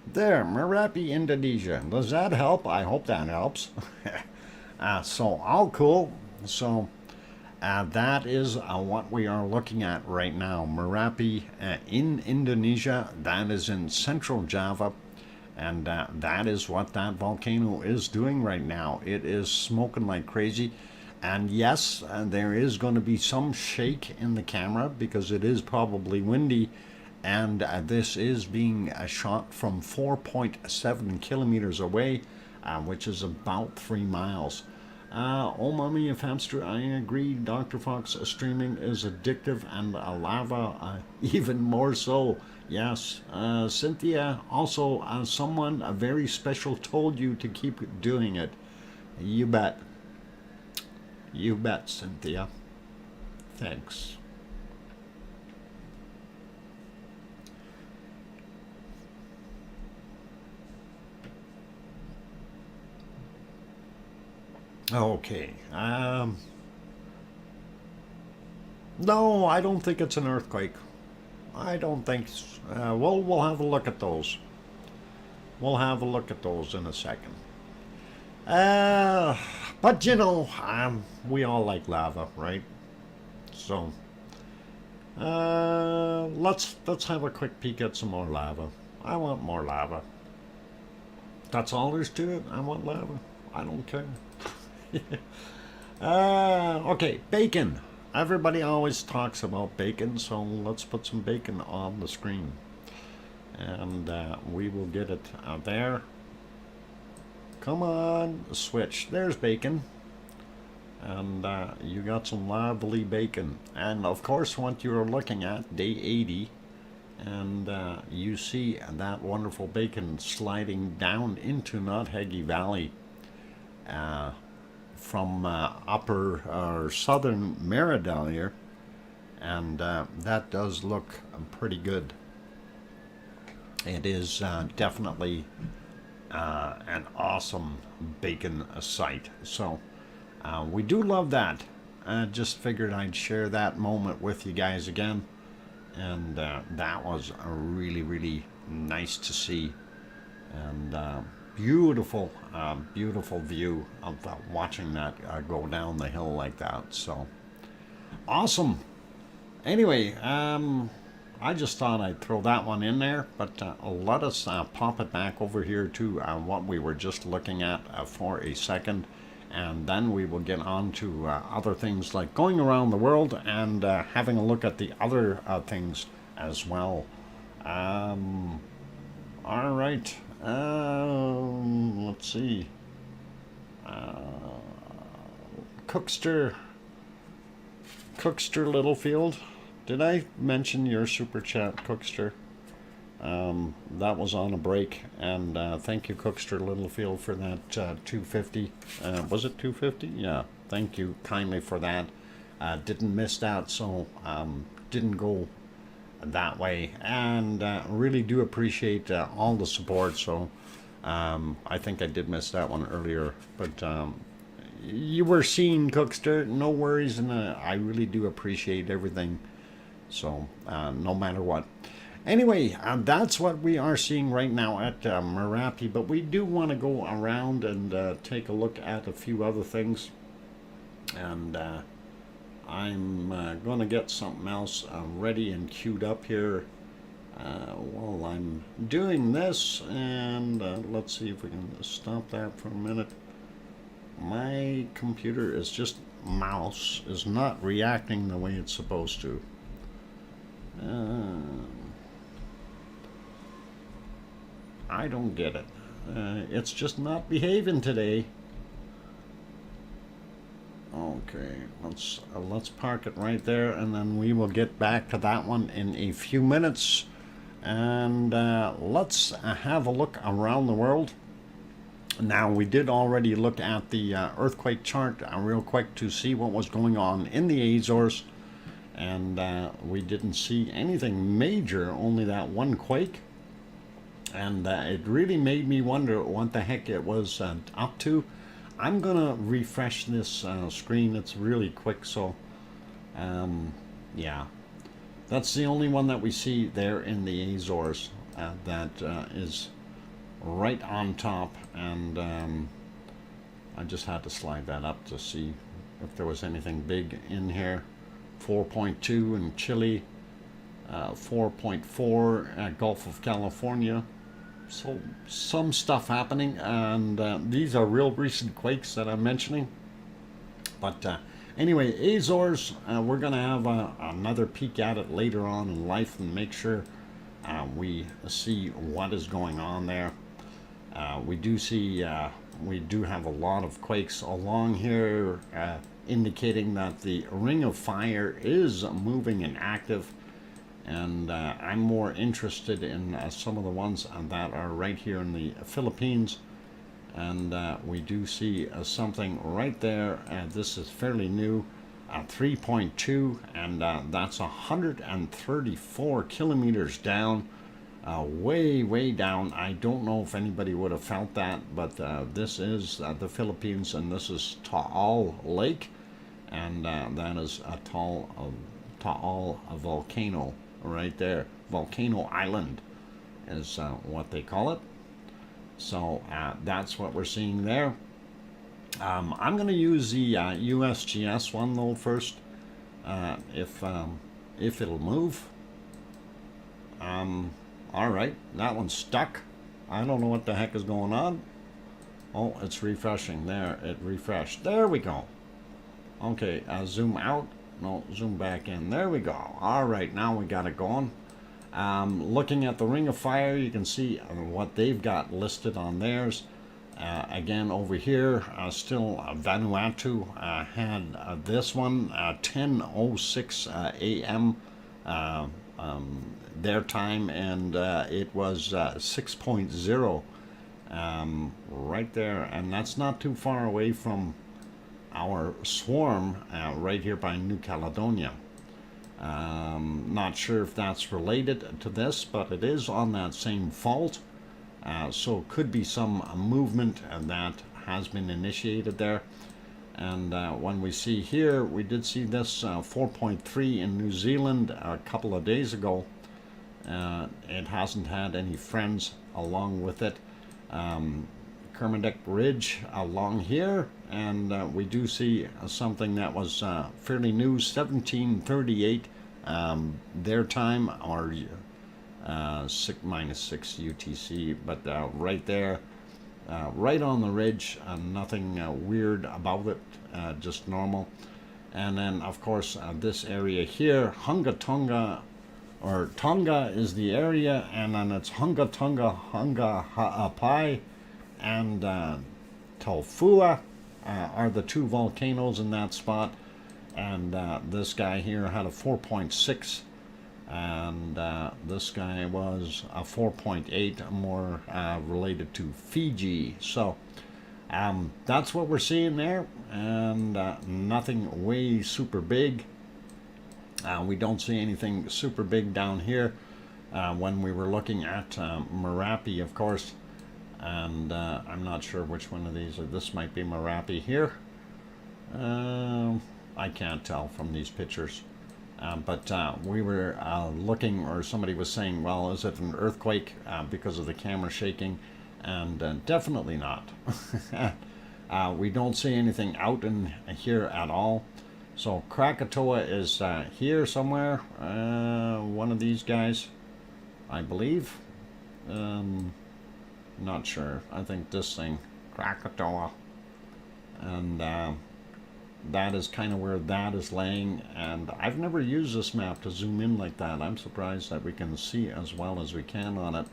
A: There, Merapi, Indonesia. Does that help? I hope that helps. So, all cool. So, that is what we are looking at right now. Merapi in Indonesia. That is in central Java. And that is what that volcano is doing right now. It is smoking like crazy. And yes, there is going to be some shake in the camera because it is probably windy, and this is being shot from 4.7 kilometers away, which is about 3 miles. Oh, mommy of hamster, I agree. Dr. Fox streaming is addictive, and lava even more so. Yes, Cynthia, also someone very special told you to keep doing it. You bet. You bet, Cynthia. Thanks. Okay. No, I don't think it's an earthquake. I don't think. We'll have a look at those. We'll have a look at those in a second. But you know, we all like lava, right? So, let's have a quick peek at some more lava. I want more lava. That's all there's to it. I want lava. I don't care. Okay, bacon. Everybody always talks about bacon, so let's put some bacon on the screen. And we will get it out there. Come on, switch. There's bacon. And you got some lovely bacon. And of course, what you're looking at, day 80, and you see that wonderful bacon sliding down into Knotheggy Valley from upper or southern Merida here, and that does look pretty good. It is definitely an awesome bacon site. So we do love that. I just figured I'd share that moment with you guys again, and that was a really nice to see, and beautiful beautiful view of watching that go down the hill like that. So awesome. Anyway, I just thought I'd throw that one in there, but let us pop it back over here to what we were just looking at for a second, and then we will get on to other things like going around the world and having a look at the other things as well. All right. Let's see. Cookster Littlefield. Did I mention your super chat, Cookster? That was on a break, and thank you, Cookster Littlefield, for that 250. Was it 250? Yeah. Thank you kindly for that. Didn't miss that, so didn't go that way, and really do appreciate all the support. So I think I did miss that one earlier, but you were seen, Cookster. No worries, and I really do appreciate everything. So no matter what. Anyway, that's what we are seeing right now at Merapi, but we do want to go around and take a look at a few other things, and I'm going to get something else ready and queued up here while I'm doing this, and let's see if we can stop that for a minute. My computer is just, mouse is not reacting the way it's supposed to. I don't get it. It's just not behaving today. Okay, let's park it right there, and then we will get back to that one in a few minutes. And let's have a look around the world. Now, we did already look at the earthquake chart real quick to see what was going on in the Azores, and we didn't see anything major, only that one quake. And it really made me wonder what the heck it was up to. I'm gonna refresh this screen. It's really quick, so yeah, that's the only one that we see there in the Azores that is right on top, and I just had to slide that up to see if there was anything big in here. 4.2 in Chile, 4.4 at Gulf of California. So some stuff happening, and these are real recent quakes that I'm mentioning. But anyway, Azores, we're going to have another peek at it later on in life and make sure we see what is going on there. We do see, we do have a lot of quakes along here, indicating that the Ring of Fire is moving and active. And I'm more interested in some of the ones that are right here in the Philippines. And we do see something right there. This is fairly new, 3.2, and that's 134 kilometers down, way down. I don't know if anybody would have felt that, but this is the Philippines, and this is Taal Lake, and that is a Taal volcano right there. Volcano Island is what they call it. So that's what we're seeing there. I'm going to use the USGS one though first, if it'll move. All right, that one's stuck. I don't know what the heck is going on. Oh, it's refreshing. There, it refreshed. There we go. Okay, zoom out. No, zoom back in. There we go. All right, now we got it going. Looking at the Ring of Fire, you can see what they've got listed on theirs. Again, over here, still Vanuatu had this one, 10:06 a.m. Their time, and it was 6.0 right there, and that's not too far away from our swarm right here by New Caledonia. Not sure if that's related to this, but it is on that same fault, so it could be some movement that has been initiated there. And when we see here, we did see this 4.3 in New Zealand a couple of days ago. It hasn't had any friends along with it. Kermadec Ridge along here, and we do see something that was fairly new, 1738 their time, or -6 UTC, but right there, right on the ridge, nothing weird about it, just normal. And then of course this area here, Hunga Tonga, or Tonga is the area, and then it's Hunga Tonga, Hunga Ha'apai, and Taufua are the two volcanoes in that spot. And this guy here had a 4.6, and this guy was a 4.8, more related to Fiji. So that's what we're seeing there, and nothing way super big. We don't see anything super big down here. When we were looking at Merapi, of course, and I'm not sure which one of these are. This might be Merapi here. I can't tell from these pictures. But we were looking, or somebody was saying, well, is it an earthquake because of the camera shaking? And definitely not. We don't see anything out in here at all. So Krakatoa is here somewhere. One of these guys, I believe. Not sure. I think this thing, Krakatoa. And that is kind of where that is laying. And I've never used this map to zoom in like that. I'm surprised that we can see as well as we can on it.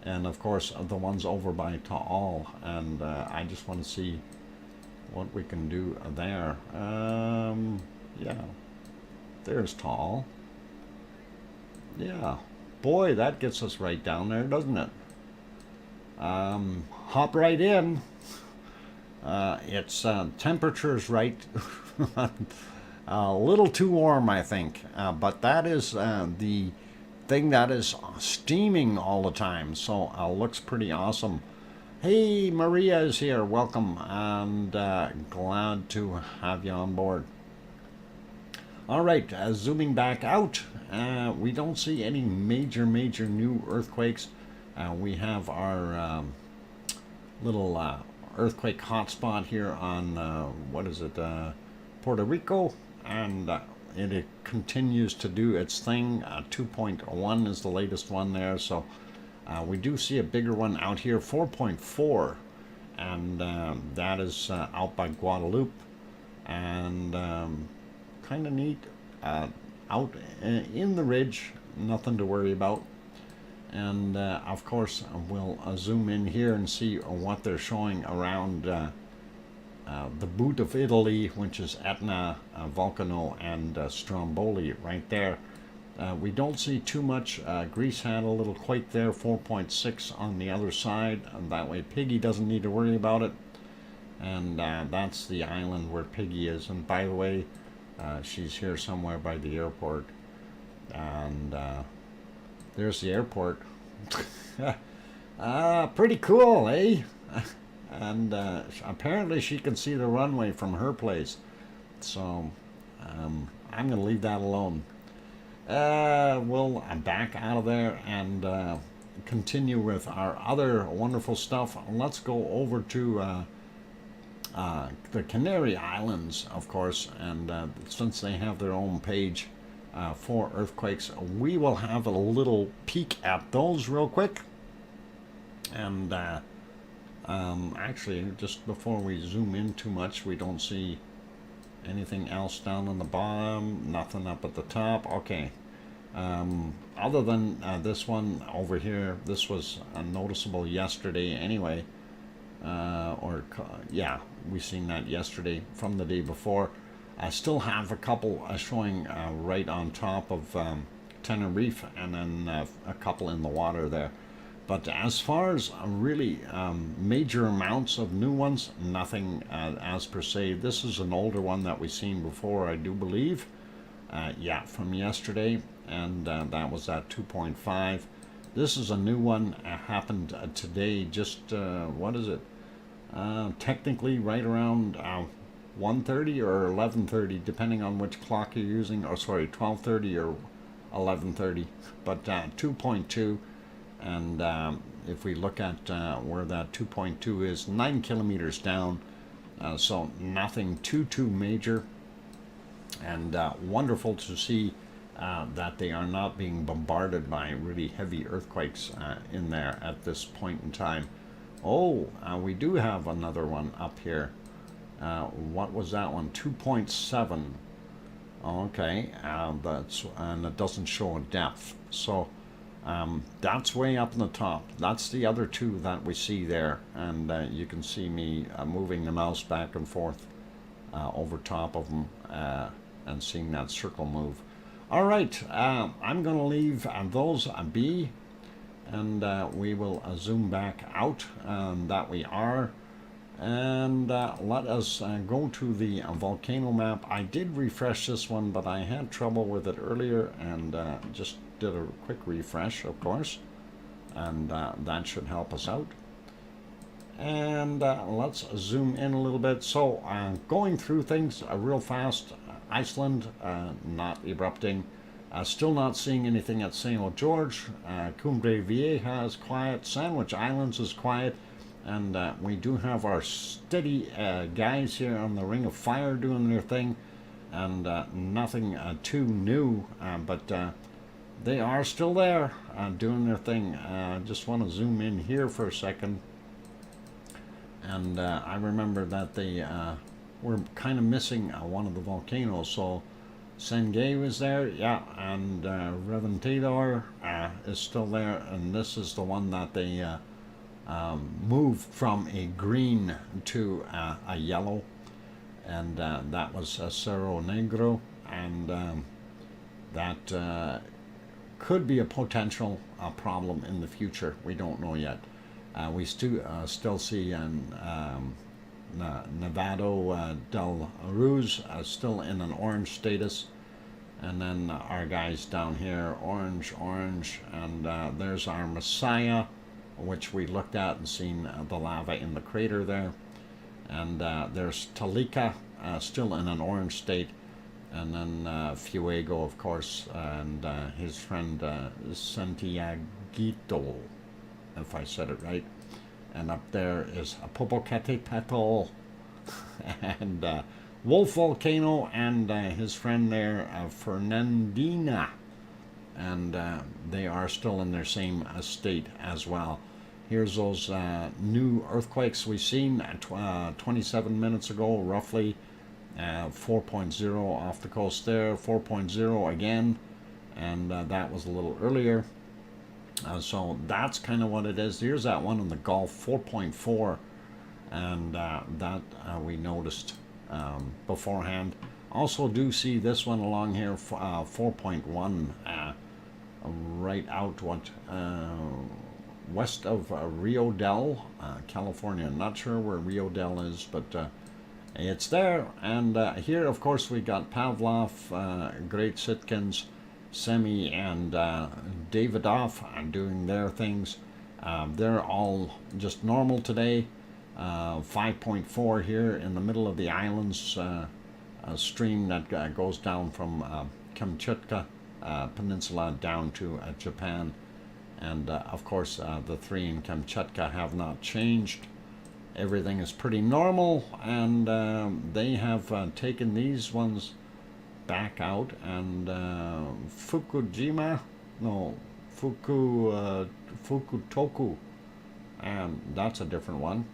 A: And of course the ones over by Taal. And I just want to see what we can do there. Yeah, there's Taal. Yeah, boy, that gets us right down there, doesn't it? Hop right in. It's temperature's right. A little too warm, I think, but that is the thing that is steaming all the time, so looks pretty awesome. Hey, Maria is here, welcome, and glad to have you on board. All right, zooming back out, we don't see any major new earthquakes. We have our little earthquake hotspot here on, what is it, Puerto Rico, and it continues to do its thing. 2.1 is the latest one there, so we do see a bigger one out here, 4.4, and that is out by Guadalupe. and kind of neat. Out in the ridge, nothing to worry about. And of course, we'll zoom in here and see what they're showing around the boot of Italy, which is Etna, Volcano, and Stromboli right there. We don't see too much. Greece had a little quake there, 4.6 on the other side, and that way Piggy doesn't need to worry about it. And that's the island where Piggy is. And by the way, she's here somewhere by the airport. And there's the airport. Pretty cool, eh? And apparently she can see the runway from her place. So I'm going to leave that alone. We'll back out of there and continue with our other wonderful stuff. Let's go over to the Canary Islands, of course, and since they have their own page for earthquakes, we will have a little peek at those real quick. And actually, just before we zoom in too much, we don't see anything else down on the bottom, nothing up at the top. Okay. Other than this one over here, this was noticeable yesterday anyway. Yeah, we seen that yesterday from the day before. I still have a couple showing right on top of Tenerife, and then a couple in the water there. But as far as really major amounts of new ones, nothing as per se. This is an older one that we've seen before, I do believe. Yeah, from yesterday, and that was at 2.5. This is a new one, happened today, just, what is it? Technically right around 1:30 or 11:30, depending on which clock you're using, or sorry, 12:30 or 11:30, but 2.2. And if we look at where that 2.2 is, 9 kilometers down, so nothing too major, and wonderful to see that they are not being bombarded by really heavy earthquakes in there at this point in time. Oh, we do have another one up here. What was that one? 2.7. Okay, and it doesn't show a depth. So that's way up in the top. That's the other two that we see there, and you can see me moving the mouse back and forth over top of them and seeing that circle move. All right, I'm going to leave those be, and we will zoom back out that we are, and let us go to the volcano map. I did refresh this one, but I had trouble with it earlier, and just did a quick refresh, of course, and that should help us out. And let's zoom in a little bit. So going through things real fast. Iceland not erupting, still not seeing anything at St. George. Cumbre Vieja is quiet, Sandwich Islands is quiet, and we do have our steady guys here on the Ring of Fire doing their thing, and nothing too new, but they are still there doing their thing. Just want to zoom in here for a second, and I remember that they were kind of missing one of the volcanoes. So Sengay was there, yeah, and Reventador is still there, and this is the one that they moved from a green to a yellow, and that was Cerro Negro, and that could be a potential problem in the future. We don't know yet. We still see Nevado del Ruz still in an orange status, and then our guys down here, orange, and there's our Messiah, which we looked at and seen the lava in the crater there, and there's Talika still in an orange state, and then Fuego, of course, and his friend Santiaguito, if I said it right. And up there is Popocatépetl and Wolf Volcano, and his friend there, Fernandina, and they are still in their same state as well. Here's those new earthquakes we've seen 27 minutes ago, roughly, 4.0 off the coast there, 4.0 again, and that was a little earlier. So that's kind of what it is. Here's that one in the Gulf, 4.4, and that we noticed beforehand. Also do see this one along here, 4.1, right out west of Rio Del, California. Not sure where Rio Del is, but it's there. And here, of course, we got Pavlov, Great Sitkins, Semi, and Davidoff doing their things. They're all just normal today. 5.4 here in the middle of the islands, a stream that goes down from Kamchatka Peninsula down to Japan. And of course, the three in Kamchatka have not changed. Everything is pretty normal, and they have taken these ones back out, and Fukutoku, and that's a different one.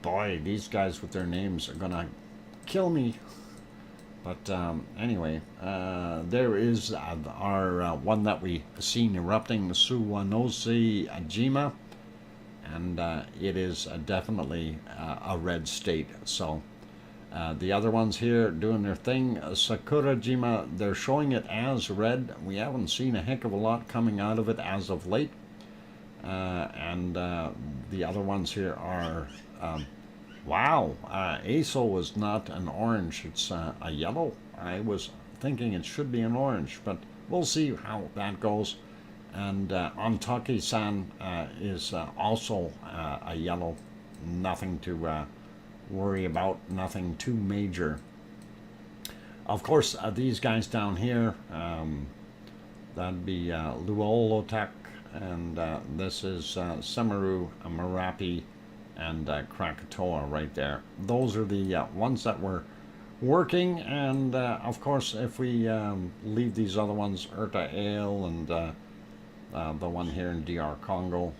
A: Boy, these guys with their names are gonna kill me. But anyway, there is our one that we seen erupting, Suwanoze-jima, and it is definitely a red state. So the other ones here doing their thing, Sakurajima, they're showing it as red. We haven't seen a heck of a lot coming out of it as of late. And the other ones here are, wow, ASO was not an orange, it's a yellow. I was thinking it should be an orange, but we'll see how that goes. And Ontake-san is also a yellow. Nothing to worry about, nothing too major. Of course, these guys down here, that'd be Luolotak, and this is Samaru, Marapi, and Krakatoa right there. Those are the ones that were working, and of course, if we leave these other ones, Urta Ale, and the one here in DR Congo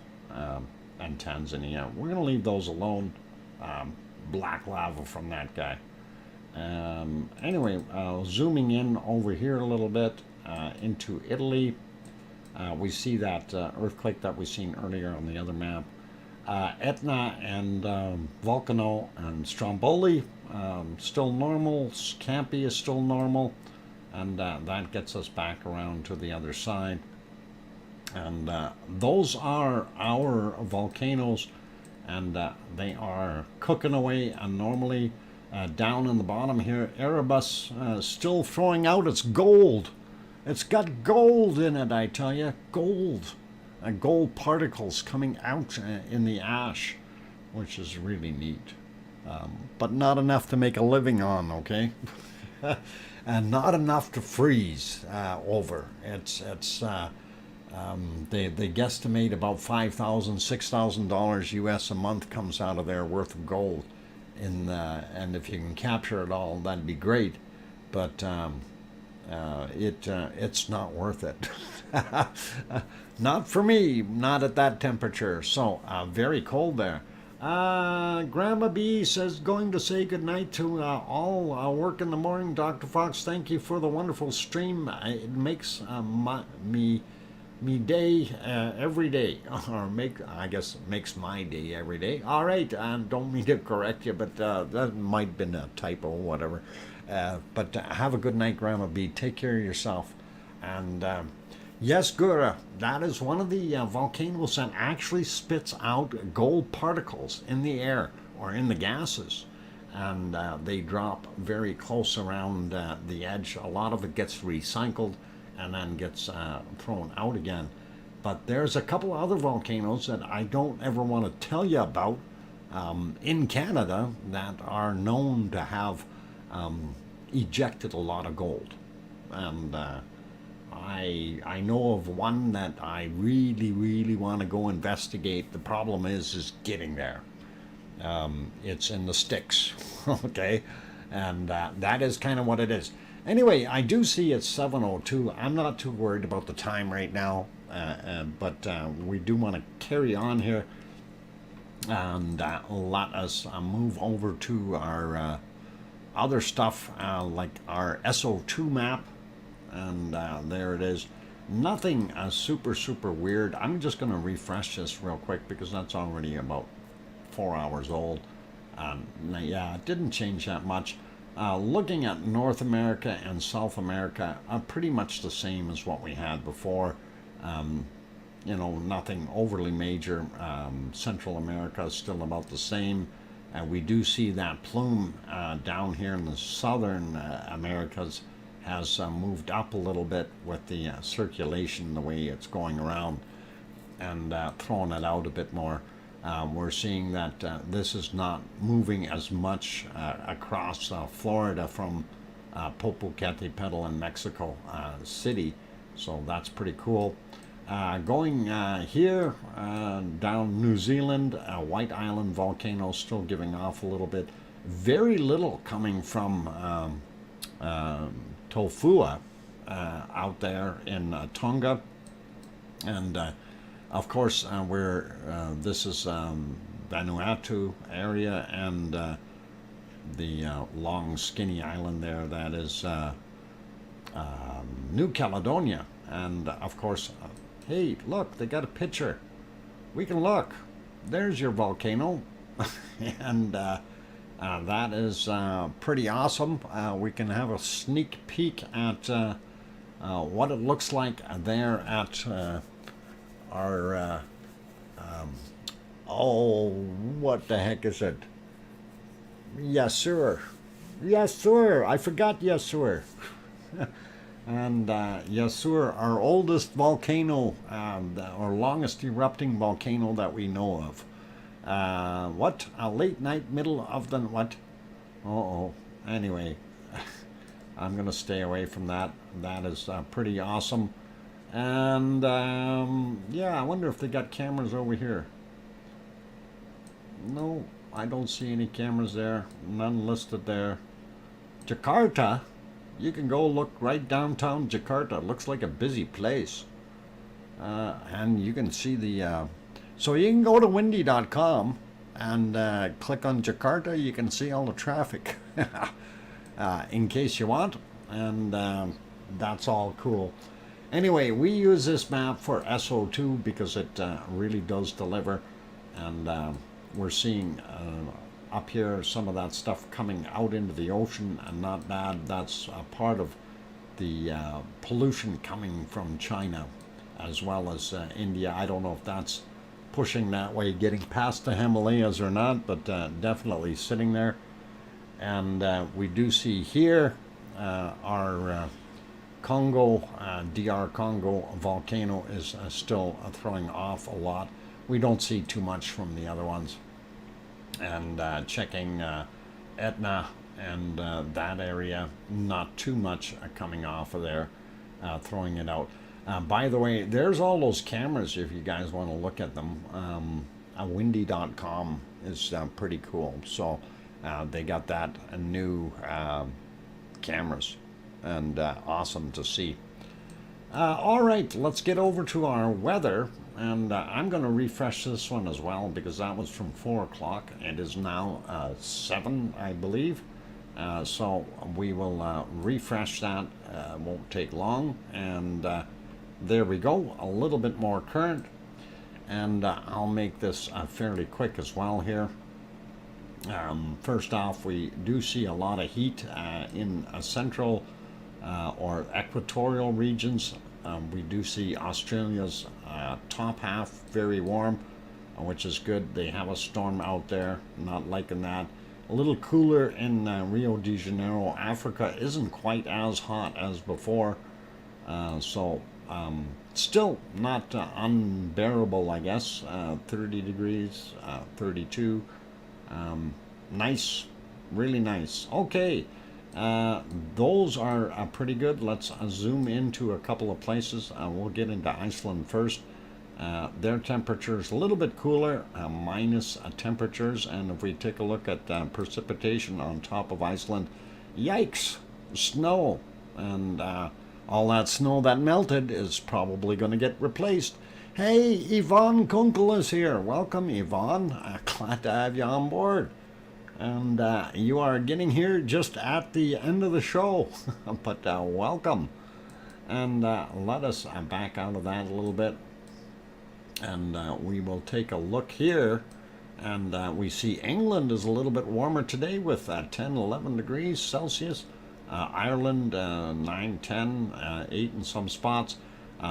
A: and Tanzania, we're going to leave those alone. Black lava from that guy. Anyway, zooming in over here a little bit into Italy, we see that earthquake that we seen earlier on the other map. Etna and Volcano and Stromboli still normal. Campi is still normal, and that gets us back around to the other side. And those are our volcanoes, and they are cooking away. And normally down in the bottom here, Erebus still throwing out its gold. It's got gold in it, I tell you, gold. Gold particles coming out in the ash, which is really neat. But not enough to make a living on, okay? And not enough to freeze over. They guesstimate about $5,000, $6,000 US a month comes out of there worth of gold. And if you can capture it all, that'd be great. But it's not worth it. Not for me, not at that temperature. So very cold there. Grandma B says, going to say goodnight to all work in the morning. Dr. Fox, thank you for the wonderful stream. It makes me day every day, or I guess it makes my day every day. All right, don't mean to correct you, but that might have been a typo, whatever. But have a good night, Grandma B. Take care of yourself. And yes, Gura, that is one of the volcanoes that actually spits out gold particles in the air or in the gases. And they drop very close around the edge. A lot of it gets recycled and then gets thrown out again. But there's a couple other volcanoes that I don't ever want to tell you about in Canada that are known to have ejected a lot of gold. And I know of one that I really, really want to go investigate. The problem is getting there. It's in the sticks, okay? And that is kind of what it is. Anyway, I do see it's 7:02. I'm not too worried about the time right now, but we do want to carry on here and let us move over to our other stuff like our SO2 map, and there it is. Nothing super weird. I'm just going to refresh this real quick because that's already about 4 hours old. Yeah, it didn't change that much. Looking at North America and South America are pretty much the same as what we had before. You know, nothing overly major. Central America is still about the same. We do see that plume down here in the southern Americas has moved up a little bit with the circulation, the way it's going around, and throwing it out a bit more. We're seeing that this is not moving as much across Florida from Popocatépetl in Mexico City, so that's pretty cool. Going here down New Zealand, White Island volcano still giving off a little bit. Very little coming from Tofua out there in Tonga, and of course this is Vanuatu area, and the long skinny island there, that is New Caledonia. And of course, hey, look, they got a picture. We can look. There's your volcano. And that is pretty awesome. We can have a sneak peek at what it looks like there at our oh, what the heck is it? Yes, sir. Yes, sir. I forgot yes, sir. And yes, sir, our oldest volcano, or longest erupting volcano that we know of. What? A late night, middle of the what? Uh-oh. Anyway, I'm going to stay away from that. That is pretty awesome. And yeah, I wonder if they got cameras over here. No, I don't see any cameras there. None listed there. Jakarta? You can go look right downtown Jakarta. It looks like a busy place. And you can see the... so you can go to windy.com and click on Jakarta. You can see all the traffic in case you want. And that's all cool. Anyway, we use this map for SO2 because it really does deliver. And we're seeing up here some of that stuff coming out into the ocean, and not bad. That's part of the pollution coming from China as well as India. I don't know if that's pushing that way, getting past the Himalayas or not, but definitely sitting there. And we do see here our Congo, DR Congo volcano is still throwing off a lot. We don't see too much from the other ones. And checking Etna and that area, not too much coming off of there, throwing it out. By the way, there's all those cameras if you guys want to look at them. Windy.com is pretty cool. So they got that new cameras, and awesome to see. All right, let's get over to our weather. And I'm going to refresh this one as well because that was from 4 o'clock. It is now 7, I believe. So we will refresh that. Won't take long. And there we go. A little bit more current. And I'll make this fairly quick as well here. First off, we do see a lot of heat in central or equatorial regions. We do see Australia's top half very warm, which is good. They have a storm out there, not liking that. A little cooler in Rio de Janeiro. Africa isn't quite as hot as before, so still not unbearable, I guess. 30 degrees, 32. Nice, really nice. Okay. Those are pretty good. Let's zoom into a couple of places. We'll get into Iceland first. Their temperature is a little bit cooler, minus temperatures. And if we take a look at precipitation on top of Iceland, yikes, snow. And all that snow that melted is probably going to get replaced. Hey, Yvonne Kunkel is here. Welcome, Yvonne. Glad to have you on board. And you are getting here just at the end of the show. But welcome. And let us back out of that a little bit. And we will take a look here. And we see England is a little bit warmer today with 10, 11 degrees Celsius. Ireland 9, 10, 8 in some spots.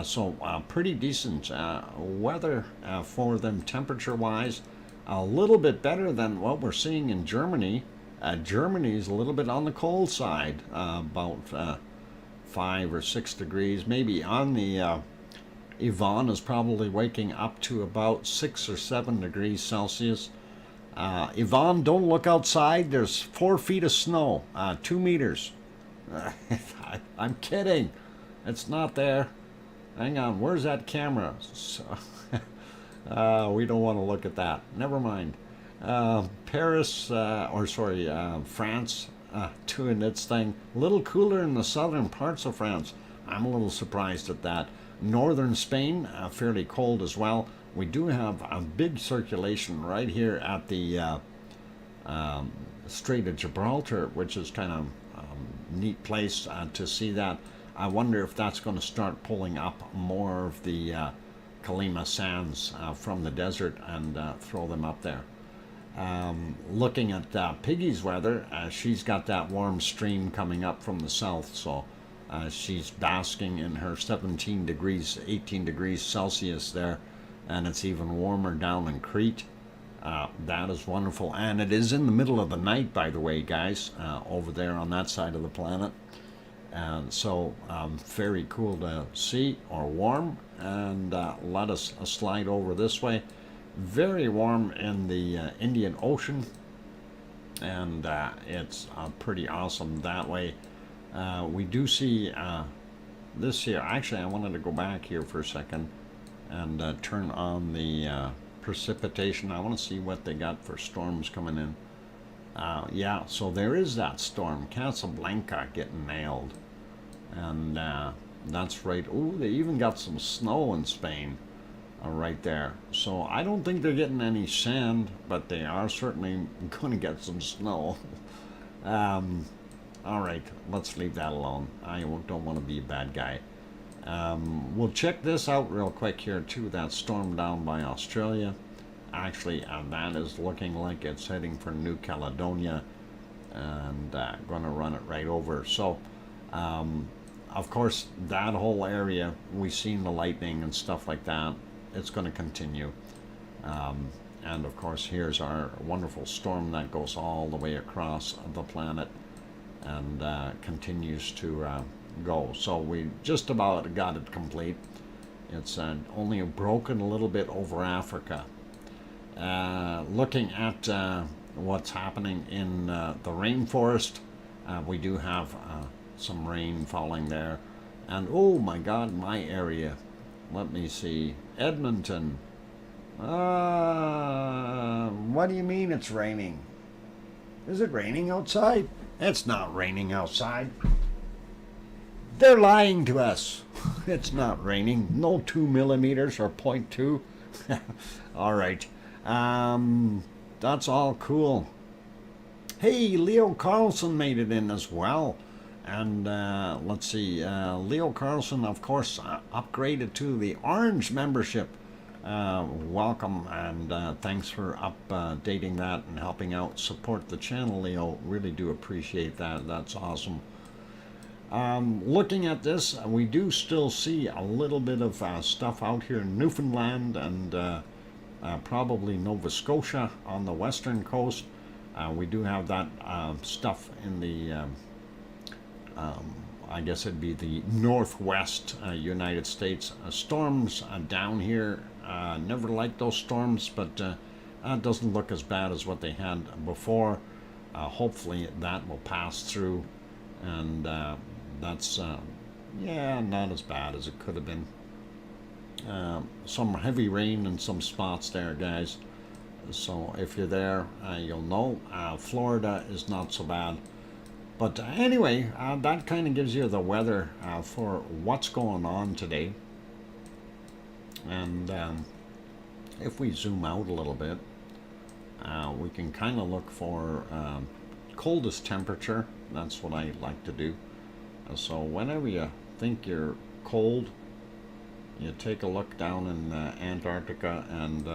A: So pretty decent weather for them temperature-wise. A little bit better than what we're seeing in Germany. Germany is a little bit on the cold side, about 5 or 6 degrees. Maybe on the Yvonne is probably waking up to about 6 or 7 degrees Celsius. Yvonne, don't look outside. There's 4 feet of snow, 2 meters. I'm kidding. It's not there. Hang on, where's that camera? We don't want to look at that. Never mind. Paris, France, doing its thing. A little cooler in the southern parts of France. I'm a little surprised at that. Northern Spain, fairly cold as well. We do have a big circulation right here at the Strait of Gibraltar, which is kind of neat place to see that. I wonder if that's going to start pulling up more of the Kalima sands from the desert and throw them up there. Looking at Piggy's weather, she's got that warm stream coming up from the south, so she's basking in her 17 degrees, 18 degrees Celsius there, and it's even warmer down in Crete. That is wonderful, and it is in the middle of the night, by the way, guys, over there on that side of the planet. And so very cool to see, or warm. And let us slide over this way. Very warm in the Indian Ocean, and it's pretty awesome that way. We do see this here. Actually, I wanted to go back here for a second and turn on the precipitation. I want to see what they got for storms coming in. Yeah, so there is that storm, Casablanca, getting nailed. And that's right. Oh, they even got some snow in Spain right there. So I don't think they're getting any sand, but they are certainly going to get some snow. All right, let's leave that alone. I don't want to be a bad guy. We'll check this out real quick here too. That storm down by Australia. Actually, that is looking like it's heading for New Caledonia, and going to run it right over. So of course, that whole area, we've seen the lightning and stuff like that. It's going to continue. And of course, here's our wonderful storm that goes all the way across the planet and continues to go. So we just about got it complete. It's only broken a little bit over Africa. Looking at what's happening in the rainforest, we do have some rain falling there. And oh my God, my area. Let me see. Edmonton. What do you mean it's raining? Is it raining outside? It's not raining outside. They're lying to us. It's not raining. No 2 millimeters or 0.2. All right. That's all cool. Hey, Leo Carlson made it in as well. And let's see, Leo Carlson, of course, upgraded to the Orange membership. Welcome, and thanks for updating that and helping out support the channel, Leo. Really do appreciate that. That's awesome. Looking at this, we do still see a little bit of stuff out here in Newfoundland and probably Nova Scotia on the western coast. We do have that stuff in the I guess it'd be the northwest United States. Storms down here, never liked those storms, but it doesn't look as bad as what they had before. Hopefully that will pass through, and that's yeah, not as bad as it could have been. Some heavy rain in some spots there, guys. So if you're there, you'll know. Florida is not so bad. But anyway, that kind of gives you the weather for what's going on today. And if we zoom out a little bit, We can kind of look for coldest temperature. That's what I like to do. So whenever you think you're cold, you take a look down in Antarctica and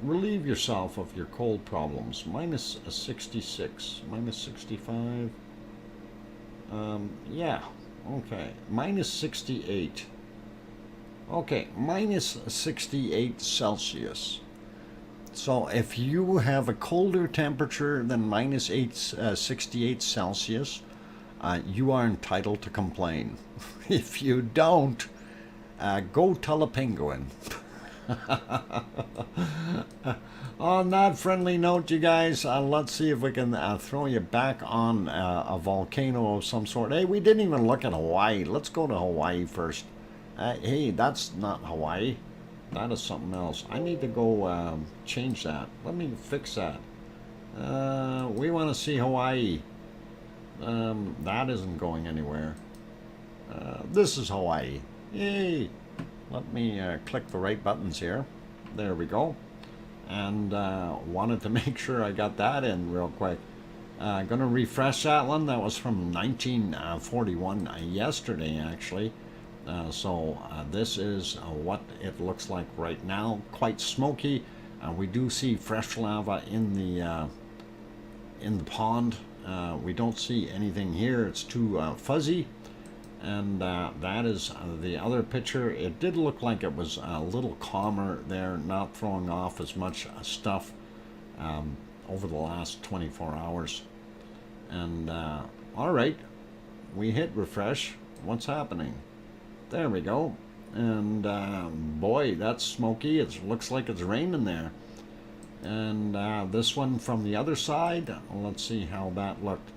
A: relieve yourself of your cold problems. Minus 66, minus 65. Yeah, okay. Minus 68. Okay, minus 68 Celsius. So if you have a colder temperature than minus 68 Celsius, you are entitled to complain. If you don't, go tell a penguin. On that friendly note, you guys, let's see if we can throw you back on a volcano of some sort. Hey, we didn't even look at Hawaii. Let's go to Hawaii first. Hey, that's not Hawaii. That is something else. I need to go change that. Let me fix that. We want to see Hawaii. That isn't going anywhere. This is Hawaii. Yay! Let me click the right buttons here. There we go. And wanted to make sure I got that in real quick. Gonna refresh that one. That was from 1941 yesterday, actually. So this is what it looks like right now. Quite smoky. We do see fresh lava in the pond. We don't see anything here. It's too fuzzy. And that is the other picture. It did look like it was a little calmer there, not throwing off as much stuff over the last 24 hours. And all right, we hit refresh. What's happening? There we go. And boy, that's smoky. It looks like it's raining there. And this one from the other side, let's see how that looked.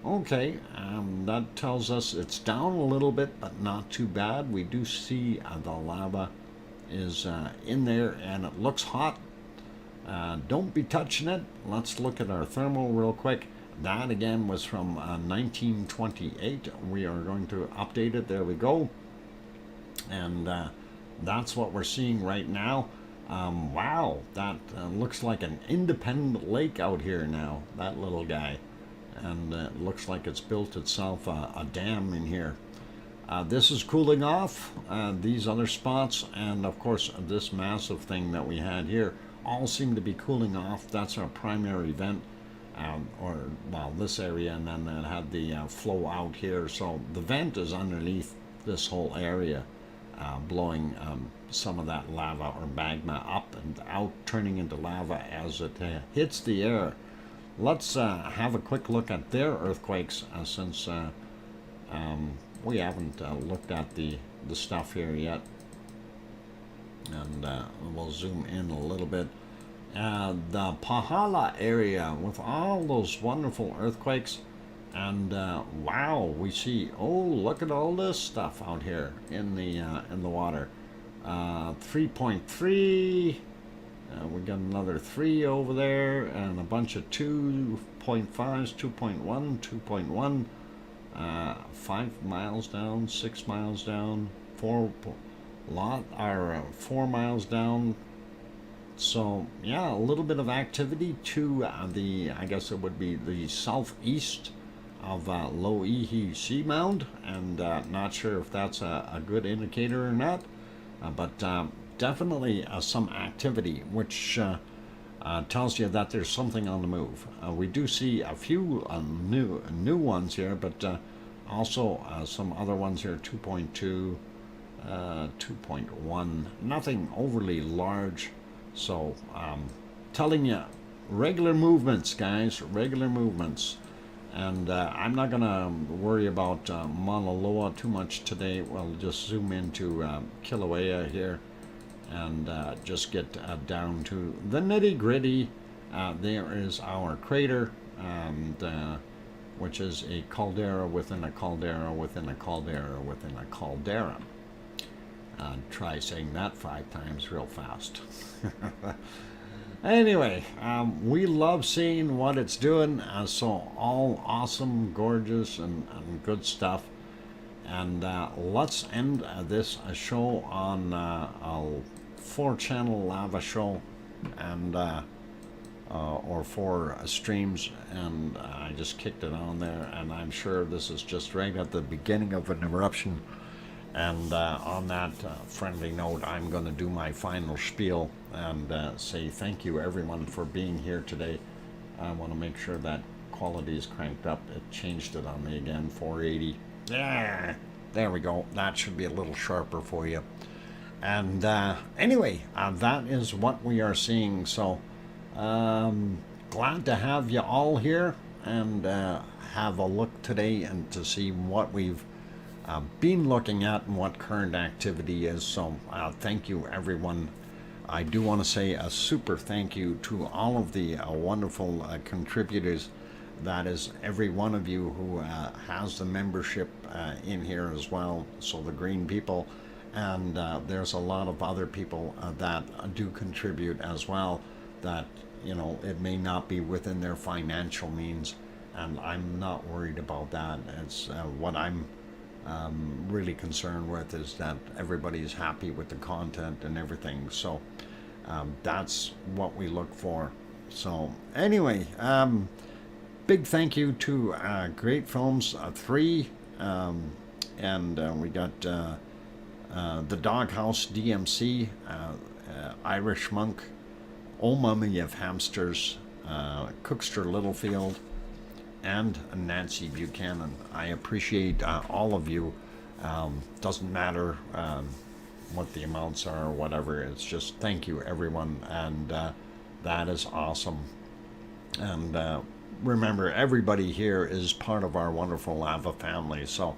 A: Okay, that tells us it's down a little bit, but not too bad. We do see the lava is in there, and it looks hot. Don't be touching it. Let's look at our thermal real quick. That again was from 1928. We are going to update it. There we go. And that's what we're seeing right now. Wow, that looks like an independent lake out here now, that little guy. And it looks like it's built itself a dam in here. This is cooling off. These other spots, and of course this massive thing that we had here, all seem to be cooling off. That's our primary vent, or well, this area, and then it had the flow out here. So the vent is underneath this whole area, blowing some of that lava or magma up and out, turning into lava as it hits the air. Let's have a quick look at their earthquakes, since we haven't looked at the stuff here yet. And we'll zoom in a little bit. The Pahala area with all those wonderful earthquakes. And wow, we see, oh, look at all this stuff out here in the water. 3.3. We got another 3 over there, and a bunch of 2.5s, 2.1, 2.1, 5 miles down, 6 miles down, 4 miles down. So yeah, a little bit of activity to I guess it would be the southeast of Loihi Seamound, and not sure if that's a good indicator or not, but definitely some activity, which tells you that there's something on the move. We do see a few new ones here, but also some other ones here, 2.2, 2.1, nothing overly large. So telling you, regular movements, guys, regular movements. And I'm not going to worry about Mauna Loa too much today. We'll just zoom into Kilauea here and just get down to the nitty-gritty. There is our crater, and which is a caldera within a caldera within a caldera within a caldera. Try saying that 5 times real fast. Anyway, we love seeing what it's doing. So all awesome, gorgeous, and good stuff. And let's end this show on a 4-channel lava show. And or 4 streams, and I just kicked it on there, and I'm sure this is just right at the beginning of an eruption. And on that friendly note, I'm going to do my final spiel and say thank you everyone for being here today. I want to make sure that quality is cranked up. It changed it on me again, 480. Yeah, there we go. That should be a little sharper for you. And anyway, that is what we are seeing. So glad to have you all here and have a look today and to see what we've been looking at and what current activity is. So thank you everyone. I do want to say a super thank you to all of the wonderful contributors. That is every one of you who has the membership in here as well. So the green people, and there's a lot of other people that do contribute as well, that, you know, it may not be within their financial means, and I'm not worried about that. It's what I'm really concerned with is that everybody's happy with the content and everything. So that's what we look for. So anyway, big thank you to Great Films 3, and we got the Doghouse DMC, Irish Monk, Old Mummy of Hamsters, Cookster Littlefield, and Nancy Buchanan. I appreciate all of you. Doesn't matter what the amounts are or whatever. It's just thank you everyone, and that is awesome. And remember, everybody here is part of our wonderful lava family. So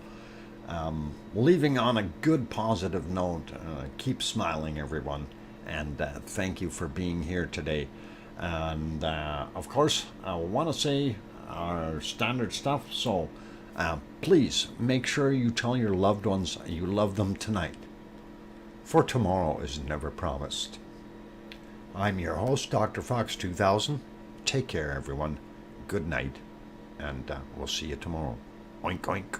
A: leaving on a good positive note, keep smiling everyone, and thank you for being here today. And of course I want to say our standard stuff. So please make sure you tell your loved ones you love them tonight, for tomorrow is never promised. I'm your host, DrFox2000. Take care everyone. Good night, and we'll see you tomorrow. Oink oink.